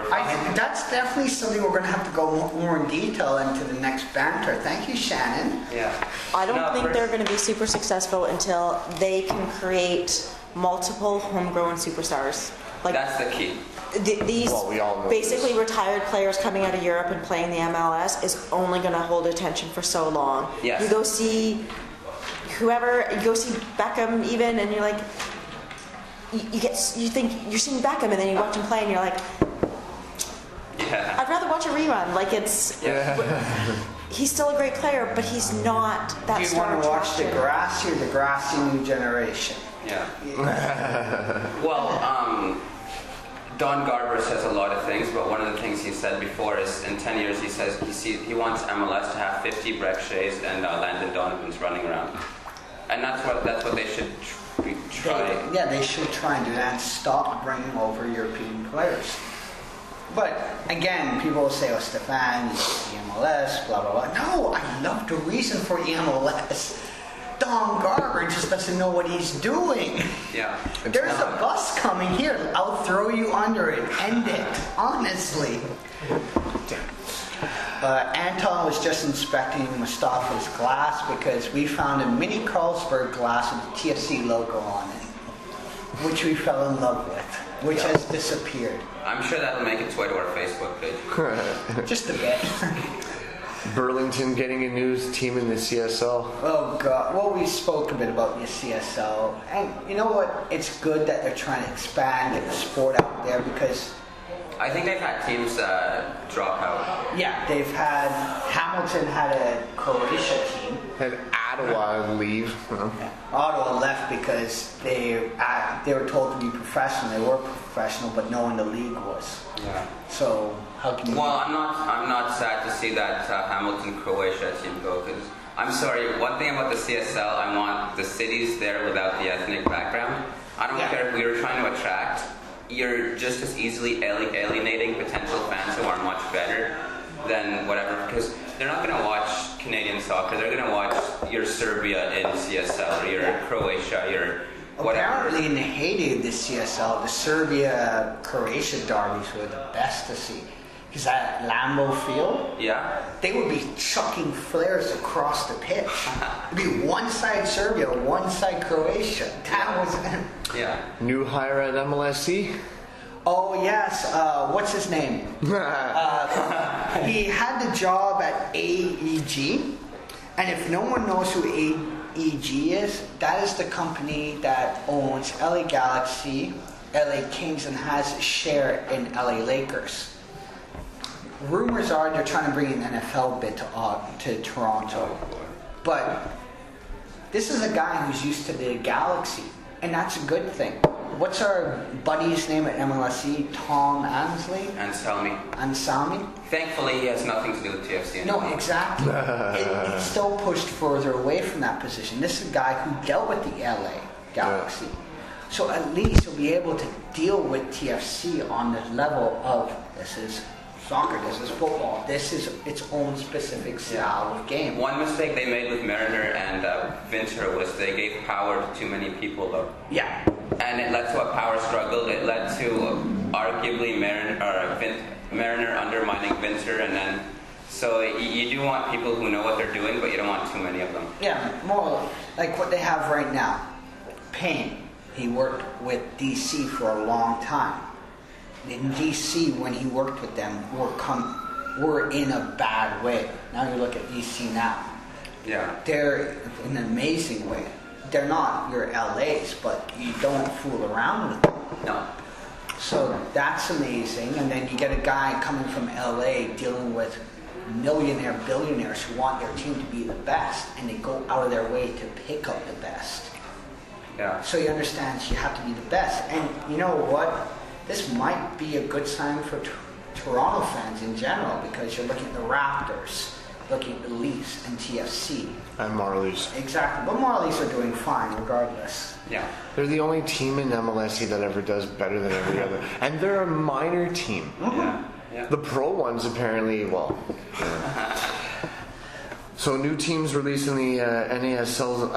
C: That's definitely something we're going to have to go more in detail into the next banter. Thank you, Shannon.
B: Yeah.
D: I don't think they're going to be super successful until they can create multiple homegrown superstars. Like
B: That's the key.
D: These
A: Well, we all know
D: basically
A: this.
D: retired players coming out of Europe and playing the MLS is only going to hold attention for so long.
B: Yes.
D: You go see whoever, you go see Beckham even, and you're like, you think you're seeing Beckham, and then you watch him play, and you're like,
B: Yeah.
D: I'd rather watch a rerun. Like he's still a great player, but he's not that
C: Do you
D: star
C: want to watch the
D: attraction.
C: grassy or the grassy new generation?
B: Yeah. Well, Don Garber says a lot of things, but one of the things he said before is in 10 years he says he wants MLS to have 50 Breck Shays and Landon Donovans running around. And that's what they should try.
C: They should try and do that and stop bringing over European players. But again, people will say, oh, Stefan, the MLS, blah, blah, blah. No, I love the reason for the MLS. Don Garber just doesn't know what he's doing.
B: Yeah.
C: There's a bus coming here. I'll throw you under it. End it. Honestly. Anton was just inspecting Mustafa's glass because we found a mini Carlsberg glass with the TFC logo on it, which we fell in love with, which has disappeared.
B: I'm sure that'll make its way to our Facebook page.
C: Just a bit.
A: Burlington getting a new team in the CSL.
C: Oh God! Well, we spoke a bit about the CSL, and you know what? It's good that they're trying to expand the sport out there because
B: I think they've had teams drop out.
C: yeah, they've had Hamilton had a Croatia team.
A: Had Ottawa leave.
C: Ottawa left because they were told to be professional. They were professional, but no one in the league was.
B: Yeah.
C: So how can you?
B: Well, I'm not sad to see that Hamilton Croatia team go because I'm sorry. One thing about the CSL, I want the cities there without the ethnic background. I don't care if we were trying to attract. You're just as easily alienating potential fans who are much better than whatever because they're not going to watch Canadian soccer. They're going to watch your Serbia in CSL or your Croatia, your whatever.
C: Apparently, in the heyday of the CSL, the Serbia-Croatia derbies were the best to see. Because at Lambeau Field, they would be chucking flares across the pitch. It'd be one side Serbia, one side Croatia. That was
A: New hire at MLSC.
C: Oh yes, what's his name? He had the job at AEG, and if no one knows who AEG is, that is the company that owns LA Galaxy, LA Kings, and has a share in LA Lakers. Rumors are they're trying to bring an NFL bid to Toronto, but this is a guy who's used to the Galaxy, and that's a good thing. what's our buddy's name at MLSE? Tom Ansley?
B: Anselmi. Thankfully, he has nothing to do with TFC anymore.
C: No, exactly. It's still pushed further away from that position. This is a guy who dealt with the LA Galaxy. Yeah. So at least he'll be able to deal with TFC on the level of this is soccer, this is football, this is its own specific style of game.
B: One mistake they made with Mariner and Banter was they gave power to too many people, though.
C: Yeah.
B: And it led to a power struggle. It led to arguably Mariner undermining Banter, and then so you do want people who know what they're doing, but you don't want too many of them.
C: Yeah, more like what they have right now. Payne, he worked with DC for a long time. In DC, when he worked with them, were in a bad way. Now you look at DC now.
B: Yeah.
C: They're in an amazing way. They're not your LAs, but you don't fool around with them.
B: No.
C: So that's amazing. And then you get a guy coming from LA dealing with millionaire billionaires who want their team to be the best, and they go out of their way to pick up the best.
B: Yeah.
C: So you understand you have to be the best. And you know what? This might be a good sign for Toronto fans in general, because you're looking at the Raptors, looking at the Leafs and TFC.
A: And Marlies.
C: Exactly. But Marlies are doing fine regardless.
B: Yeah.
A: They're the only team in MLSE that ever does better than every other. And they're a minor team.
C: Mm-hmm.
B: Yeah.
A: The pro ones apparently, well... So new teams releasing the NASL,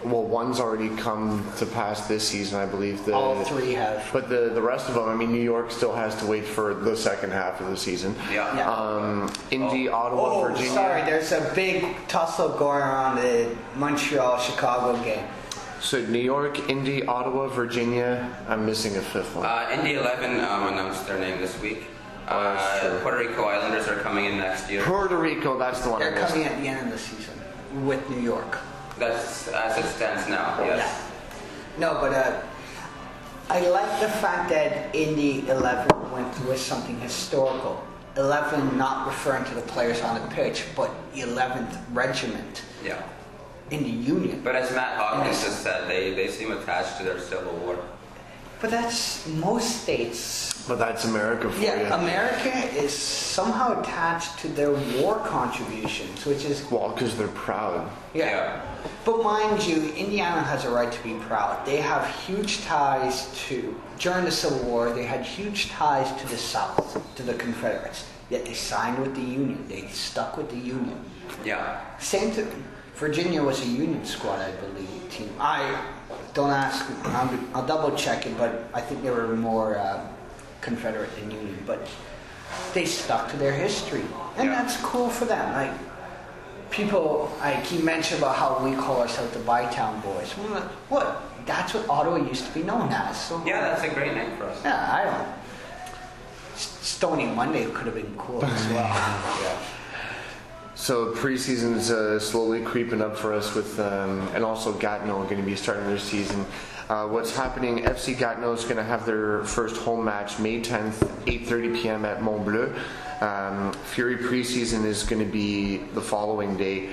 A: one's already come to pass this season, I believe.
C: All three have.
A: But the rest of them, I mean, New York still has to wait for the second half of the season.
B: Yeah.
A: Indy, Ottawa, Virginia.
C: Sorry, there's a big tussle going on the Montreal-Chicago game.
A: So New York, Indy, Ottawa, Virginia. I'm missing a fifth one.
B: Indy 11 announced their name this week. Puerto Rico Islanders are coming in next year.
A: Puerto Rico, that's the one.
C: They're coming at the end of the season with New York.
B: That's as it stands now, yes.
C: Yeah. No, but I like the fact that Indy 11 went with something historical. 11 not referring to the players on the pitch, but the 11th Regiment.
B: Yeah.
C: In the Union.
B: But as Matt Hawkins has said, they seem attached to their Civil War.
C: But that's most states.
A: But that's America for you.
C: Yeah, America is somehow attached to their war contributions, which is...
A: Well, because they're proud.
C: Yeah. But mind you, Indiana has a right to be proud. They have huge ties to... During the Civil War, they had huge ties to the South, to the Confederates. Yet they signed with the Union. They stuck with the Union.
B: Yeah.
C: Same to... Virginia was a Union squad, I believe, team. Don't ask. I'll double check it, but I think they were more Confederate than Union. But they stuck to their history, and that's cool for them. Like people, he mentioned about how we call ourselves the Bytown Boys. Well, what? That's what Ottawa used to be known as. So,
B: yeah, that's a great name for us.
C: Yeah, I don't. Stony Monday could have been cool as well. Yeah.
A: So preseason's slowly creeping up for us with, and also Gatineau are going to be starting their season. What's happening, FC Gatineau is going to have their first home match May 10th, 8:30 p.m. at Mont Bleu. Fury preseason is going to be the following day.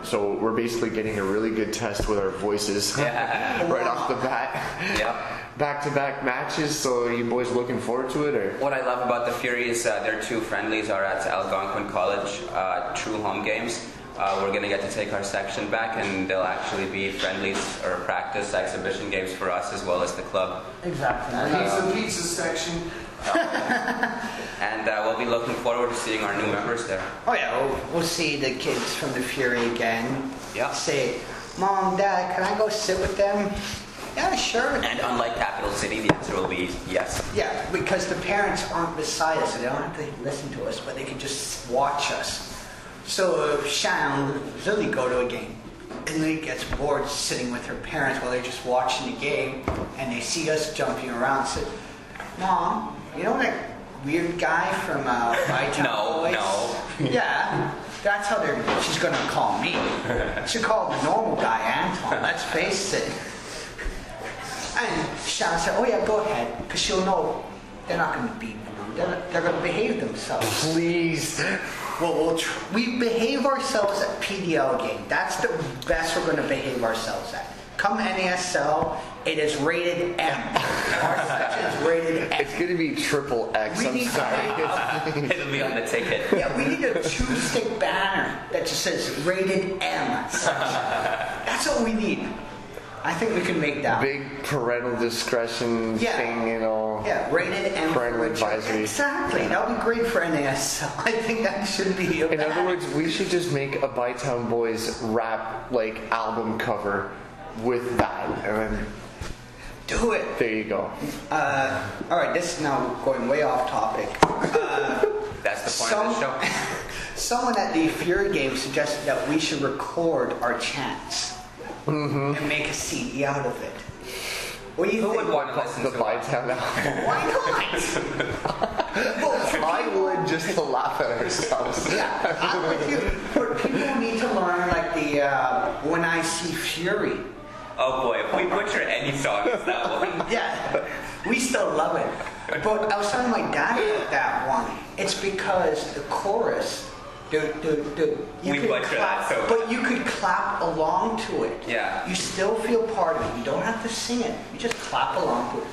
A: So we're basically getting a really good test with our voices right off the bat.
B: Yeah.
A: Back-to-back matches, so you boys looking forward to it? Or
B: what I love about the Fury is their two friendlies are at Algonquin College, true home games. We're going to get to take our section back, and they'll actually be friendlies or practice exhibition games for us as well as the club.
C: Exactly.
A: Pizza section.
B: And we'll be looking forward to seeing our new members there.
C: Oh yeah, we'll see the kids from the Fury again.
B: Yeah.
C: Say, Mom, Dad, can I go sit with them? Yeah, sure.
B: And unlike Capital City, the answer will be yes.
C: Yeah, because the parents aren't beside us, so they don't have to listen to us, but they can just watch us. So Shannon will really go to a game, and Lee gets bored sitting with her parents while they're just watching the game, and they see us jumping around. So, Mom, you know that weird guy from Bytown Boys?
B: No.
C: Yeah, that's how she's going to call me. She'll call the normal guy Anton, let's face it. And Shannon said, oh yeah, go ahead, because she'll know they're not going to be rude. They're going to behave themselves.
A: Please.
C: Well, we behave ourselves at PDL game. That's the best we're going to behave ourselves at. Come NASL, it is rated M. Our section is rated M.
A: It's going to be triple X. I'm sorry.
B: It'll be on the ticket.
C: Yeah, we need a 2-stick banner that just says rated M section. That's what we need. I think we can make that.
A: Big parental discretion thing, you know.
C: Yeah, rated M.
A: Parental advisory.
C: Exactly. That would be great for NASL. I think that should be a
A: In other words, we should just make a Bytown Boys rap like album cover with that, and then
C: do it.
A: there you go.
C: All right, this is now going way off topic.
B: That's the point of the show.
C: Someone at the Fury game suggested that we should record our chants and make a CD out of it. What do you
B: Who
C: think?
B: would want to listen
A: The
B: to
A: Bytown album.
C: Why not? Well,
A: I would just to laugh at ourselves.
C: yeah, I'm with you. For people who need to learn, like the When I See Fury.
B: Oh boy, if we butcher any song, it's that one.
C: Yeah, we still love it. But I was telling my dad about that one. It's because the chorus, you
B: We
C: could
B: butcher
C: clap,
B: that so
C: but you could clap along to it.
B: Yeah.
C: You still feel part of it. You don't have to sing it. You just clap along to it.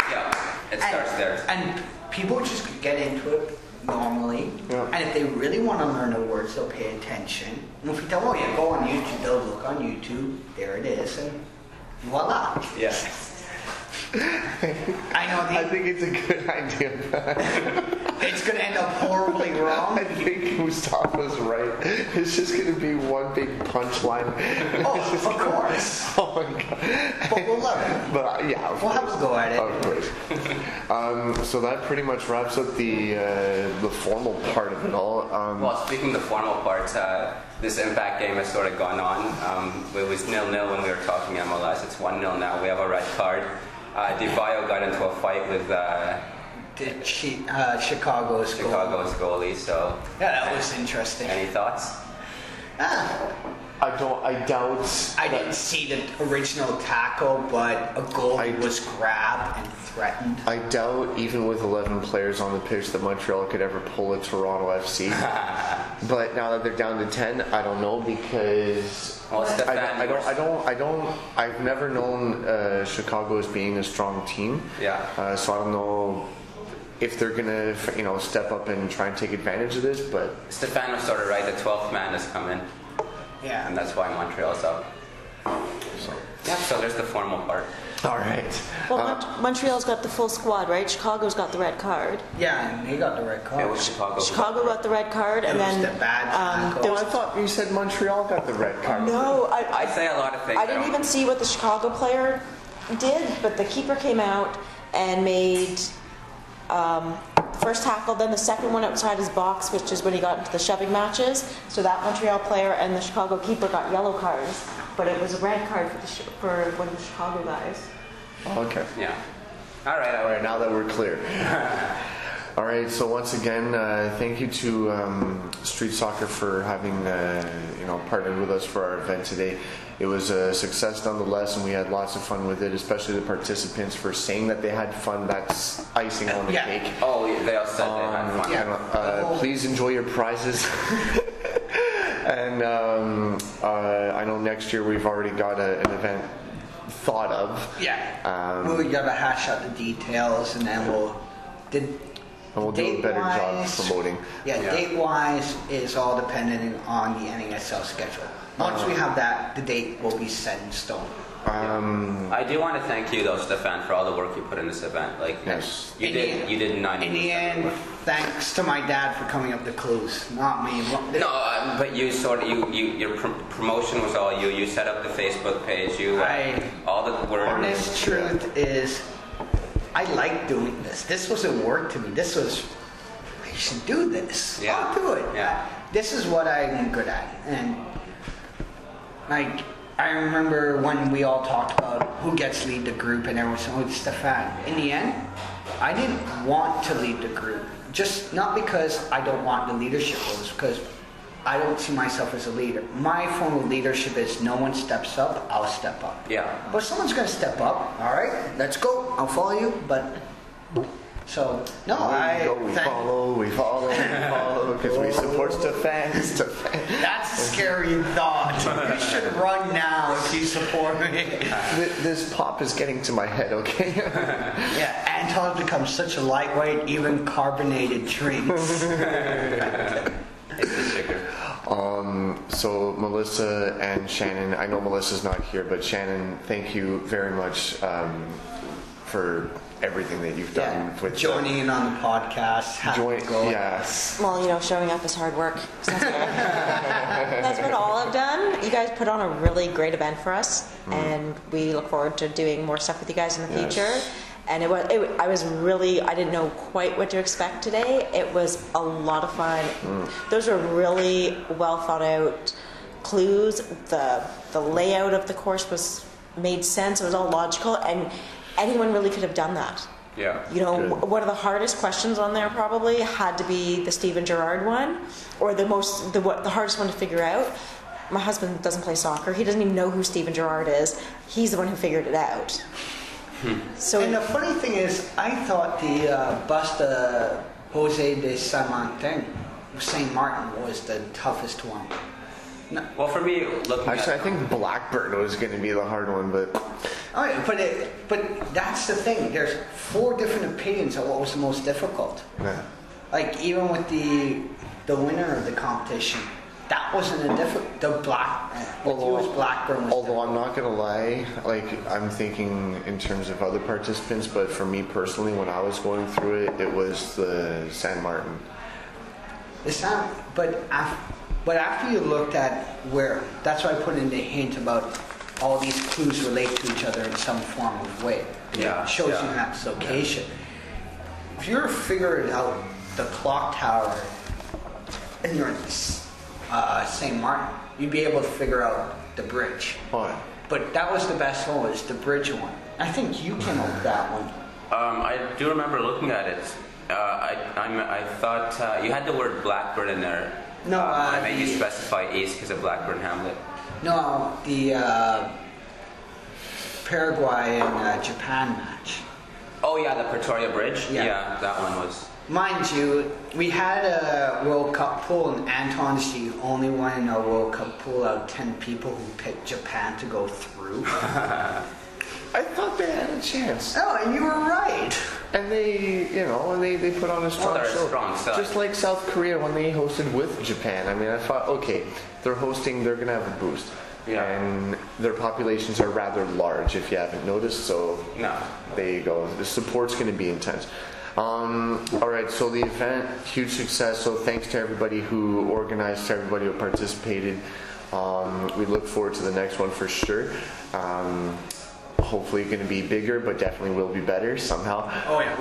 B: Yeah, it starts there.
C: And people just get into it normally.
A: Yeah.
C: And if they really want to learn the words, they'll pay attention. And if you tell them, oh yeah, go on YouTube, they'll look on YouTube. There it is. And voila.
B: Yeah.
C: I know
A: I think it's a good idea.
C: it's going to end up horribly wrong.
A: I think Mustafa's right. It's just going to be one big punchline.
C: Oh, of course.
A: Oh my god.
C: But we'll love it.
A: But yeah, of
C: We'll have
A: course.
C: to go at it.
A: Of course. So that pretty much wraps up the formal part of it all.
B: Well, speaking of the formal parts, this Impact game has sort of gone on. It was 0-0 when we were talking MLS. It's 1-0 now. We have a red card. DeVayo got into a fight with
C: Chicago's
B: goalie. So
C: Yeah, that was interesting.
B: any thoughts?
A: I doubt.
C: I didn't see the original tackle, but a goalie was grabbed and threatened.
A: I doubt, even with 11 players on the pitch, that Montreal could ever pull a Toronto FC. But now that they're down to 10, I don't know, because I've never known Chicago as being a strong team.
B: Yeah.
A: So I don't know if they're gonna, step up and try and take advantage of this. But
B: Stefan was sort of right. The 12th man has come in,
C: Yeah.
B: and that's why Montreal's up. So there's the formal part.
A: all right.
D: Well, Montreal's got the full squad, right? Chicago's got the red card.
C: Yeah, and he got the red card.
B: It was Chicago.
D: Chicago got the red card, and
C: It was
D: then
C: the bad tackle.
D: there
A: Oh, I
D: was
A: thought you said Montreal got the red card.
D: no.
B: I say a lot of things.
D: I didn't even see what the Chicago player did, but the keeper came out and made first tackle, then the second one outside his box, which is when he got into the shoving matches. So that Montreal player and the Chicago keeper got yellow cards, but it was a red card for one of the Chicago guys.
A: Okay.
B: Yeah. All right.
A: All right, now that we're clear. All right, so once again, thank you to Street Soccer for having partnered with us for our event today. It was a success nonetheless, and we had lots of fun with it, especially the participants for saying that they had fun. That's icing on the cake.
B: Oh, they all said they had fun.
A: And, please enjoy your prizes. And I know next year we've already got an event thought of.
C: Yeah. We'll gotta hash out the details, and then we'll
A: do a better job promoting.
C: Yeah, date-wise is all dependent on the NASL schedule. Once we have that, the date will be set in stone.
B: I do want to thank you, though, Stefan, for all the work you put in this event.
A: Yes.
B: You did 90%.
C: In the end, thanks to my dad for coming up with the clues, not me.
B: No, but you your promotion was all you. You set up the Facebook page. All the words.
C: Honest truth is, I like doing this. This wasn't work to me. This was, I should do this.
B: Yeah.
C: I'll do it.
B: Yeah.
C: This is what I'm good at. And I remember when we all talked about who gets lead the group, and everyone said, oh, it's Stefan. In the end, I didn't want to lead the group. Just not because I don't want the leadership roles, because I don't see myself as a leader. My form of leadership is no one steps up, I'll step up.
B: Yeah.
C: But if someone's going to step up, all right, let's go. I'll follow you. But so no,
A: We follow. because we support Stefan.
C: That's a scary thought. You should run now if you support me.
A: This pop is getting to my head, okay?
C: Yeah, Anton's become such a lightweight, even carbonated drinks.
A: So Melissa and Shannon, I know Melissa's not here, but Shannon, thank you very much for everything that you've done with
C: joining in on the podcast.
A: Yes.
D: Well, showing up is hard work. So that's what all I've done. You guys put on a really great event for us, and we look forward to doing more stuff with you guys in the future. And I didn't know quite what to expect today. It was a lot of fun. Those were really well thought out clues. The layout of the course made sense. It was all logical, and anyone really could have done that.
B: Yeah.
D: One of the hardest questions on there probably had to be the Steven Gerrard one, or the hardest one to figure out. My husband doesn't play soccer. He doesn't even know who Steven Gerrard is. He's the one who figured it out. So,
C: and the funny thing is, I thought the bust of Jose de Saint Martin was the toughest one.
B: No. Well, for me,
A: I think Blackburn was going to be the hard one, but.
C: Oh, yeah, but that's the thing. There's 4 different opinions of what was the most difficult.
A: Yeah.
C: Like even with the winner of the competition, that wasn't a difficult. The Blackburn.
A: Although I'm not gonna lie, I'm thinking in terms of other participants, but for me personally, when I was going through it, it was the San Martin.
C: But after you looked at that's why I put in the hint about all these clues relate to each other in some form of way.
B: Yeah,
C: it shows you that location. Yeah. If you're figuring out the clock tower and you're in St. Martin, you'd be able to figure out the bridge.
A: Oh.
C: But that was the best one, was the bridge one. I think you came up with that one.
B: I do remember looking at it. I thought you had the word Blackburn in there.
C: No,
B: maybe you specify East because of Blackburn Hamlet.
C: No, the Paraguay and Japan match.
B: Oh yeah, the Pretoria Bridge.
C: Yeah,
B: that one was.
C: Mind you, we had a World Cup pool, and Anton's the only one in our World Cup pool out of 10 people who picked Japan to go through.
A: I thought they had a chance.
C: Oh, and you were right.
A: And they put on a strong show.
B: Strong side.
A: Just like South Korea when they hosted with Japan. I mean, I thought, okay, they're hosting, they're going to have a boost.
B: Yeah.
A: And their populations are rather large, if you haven't noticed. So there you go. The support's going to be intense. All right, so the event, huge success. So thanks to everybody who organized, to everybody who participated. We look forward to the next one for sure. Hopefully going to be bigger, but definitely will be better somehow.
C: Oh yeah.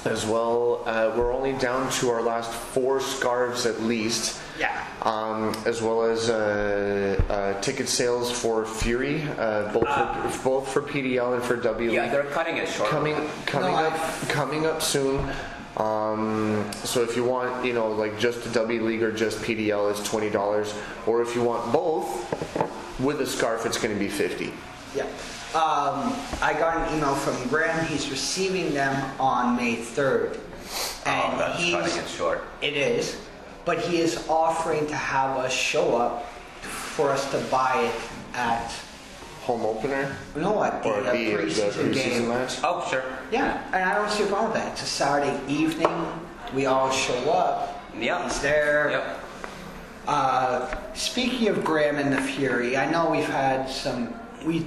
A: As well, we're only down to our last 4 scarves at least.
C: Yeah.
A: As well as ticket sales for Fury, both for PDL and for W.
B: Yeah, they're cutting it short.
A: Coming up soon. So if you want, just the W League or just PDL, it's $20, or if you want both with a scarf, it's going to be $50.
C: Yeah. I got an email from Graham. He's receiving them on May 3rd. And
B: that's cutting it short.
C: It is. But he is offering to have us show up for us to buy it at
A: home opener.
C: No, at the preseason game.
A: Match.
B: Oh, sure.
C: Yeah, and I don't see a problem with that. It's a Saturday evening. We all show up.
B: Yep.
C: He's there.
B: Yep.
C: Speaking of Graham and the Fury, I know we've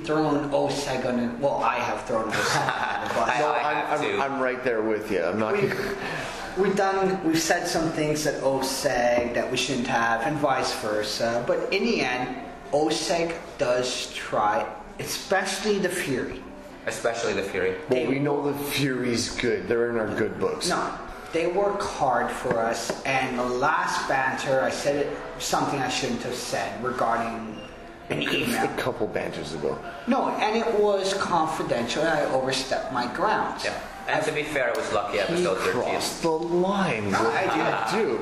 C: thrown OSEG on it. Well, I have thrown OSEG on the bus.
A: I'm right there with you. I'm not.
C: We've said some things at OSEG that we shouldn't have, and vice versa. But in the end, OSEG does try, especially the Fury.
A: Well, we know the Fury's good. They're in our good books.
C: No, they work hard for us. And the last banter, I said something I shouldn't have said regarding an email.
A: A couple banters ago.
C: No, and it was confidential, and I overstepped my grounds.
B: Yeah. And to be fair, it was lucky episode 13.
A: You crossed the line.
C: I do.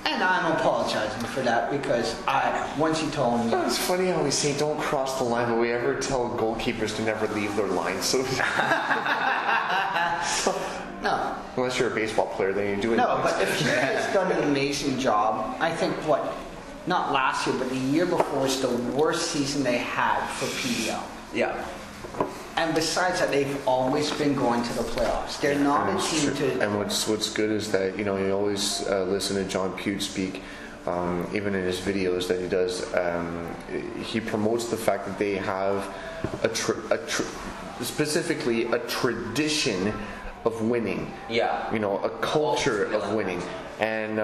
C: And I'm apologizing for that because once you told me.
A: It's funny how we say don't cross the line, but we ever tell goalkeepers to never leave their line. So
C: no.
A: Unless you're a baseball player, then you do it.
C: No, but if Fury has done an amazing job, I think not last year, but the year before was the worst season they had for PBL.
B: Yeah.
C: And besides that, they've always been going to the playoffs. They're not a team to.
A: And what's good is that you always listen to John Pute speak, even in his videos that he does. He promotes the fact that they have specifically a tradition of winning.
B: Yeah.
A: A culture of winning. And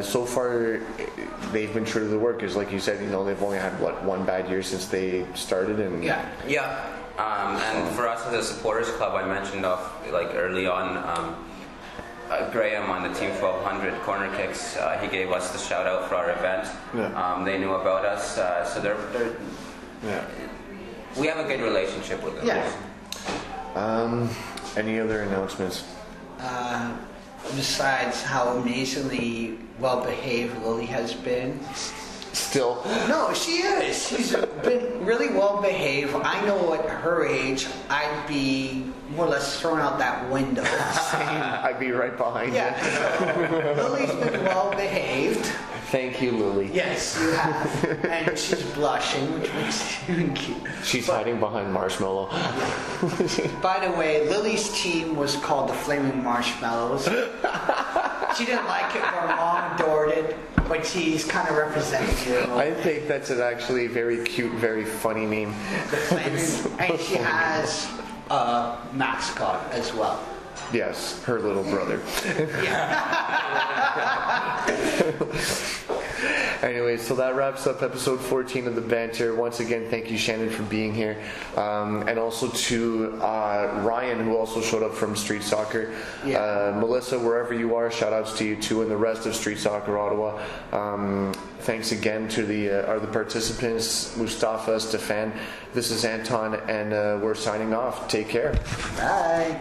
A: so far they've been true to the work. Because like you said, they've only had one bad year since they started. And
B: yeah. And for us as a supporters club, I mentioned early on. Graham on the Team 1200 corner kicks. He gave us the shout out for our event.
A: Yeah.
B: They knew about us, so they're we have a good relationship with them.
C: Yeah.
A: Any other announcements?
C: Besides how amazingly well behaved Lily has been.
A: Still?
C: No, she is. She's been really well behaved. I know at her age, I'd be more or less thrown out that window.
A: I'd be right behind you.
C: Yeah. So Lily's been well behaved.
A: Thank you, Lily.
C: Yes, you have. And she's blushing, which makes you cute.
A: She's hiding behind Marshmallow.
C: By the way, Lily's team was called the Flaming Marshmallows. She didn't like it, her mom adored it, but she's kind of representing you.
A: I think that's an actually very cute, very funny name.
C: The Flaming, and she has a mascot as well.
A: Yes, her little brother. Anyway, so that wraps up episode 14 of the Banter. Once again, thank you, Shannon, for being here. And also to Ryan, who also showed up from Street Soccer. Melissa, wherever you are, shout outs to you too, and the rest of Street Soccer Ottawa. Thanks again to the participants, Mustafa, Stefan. This is Anton, and we're signing off. Take care.
C: Bye.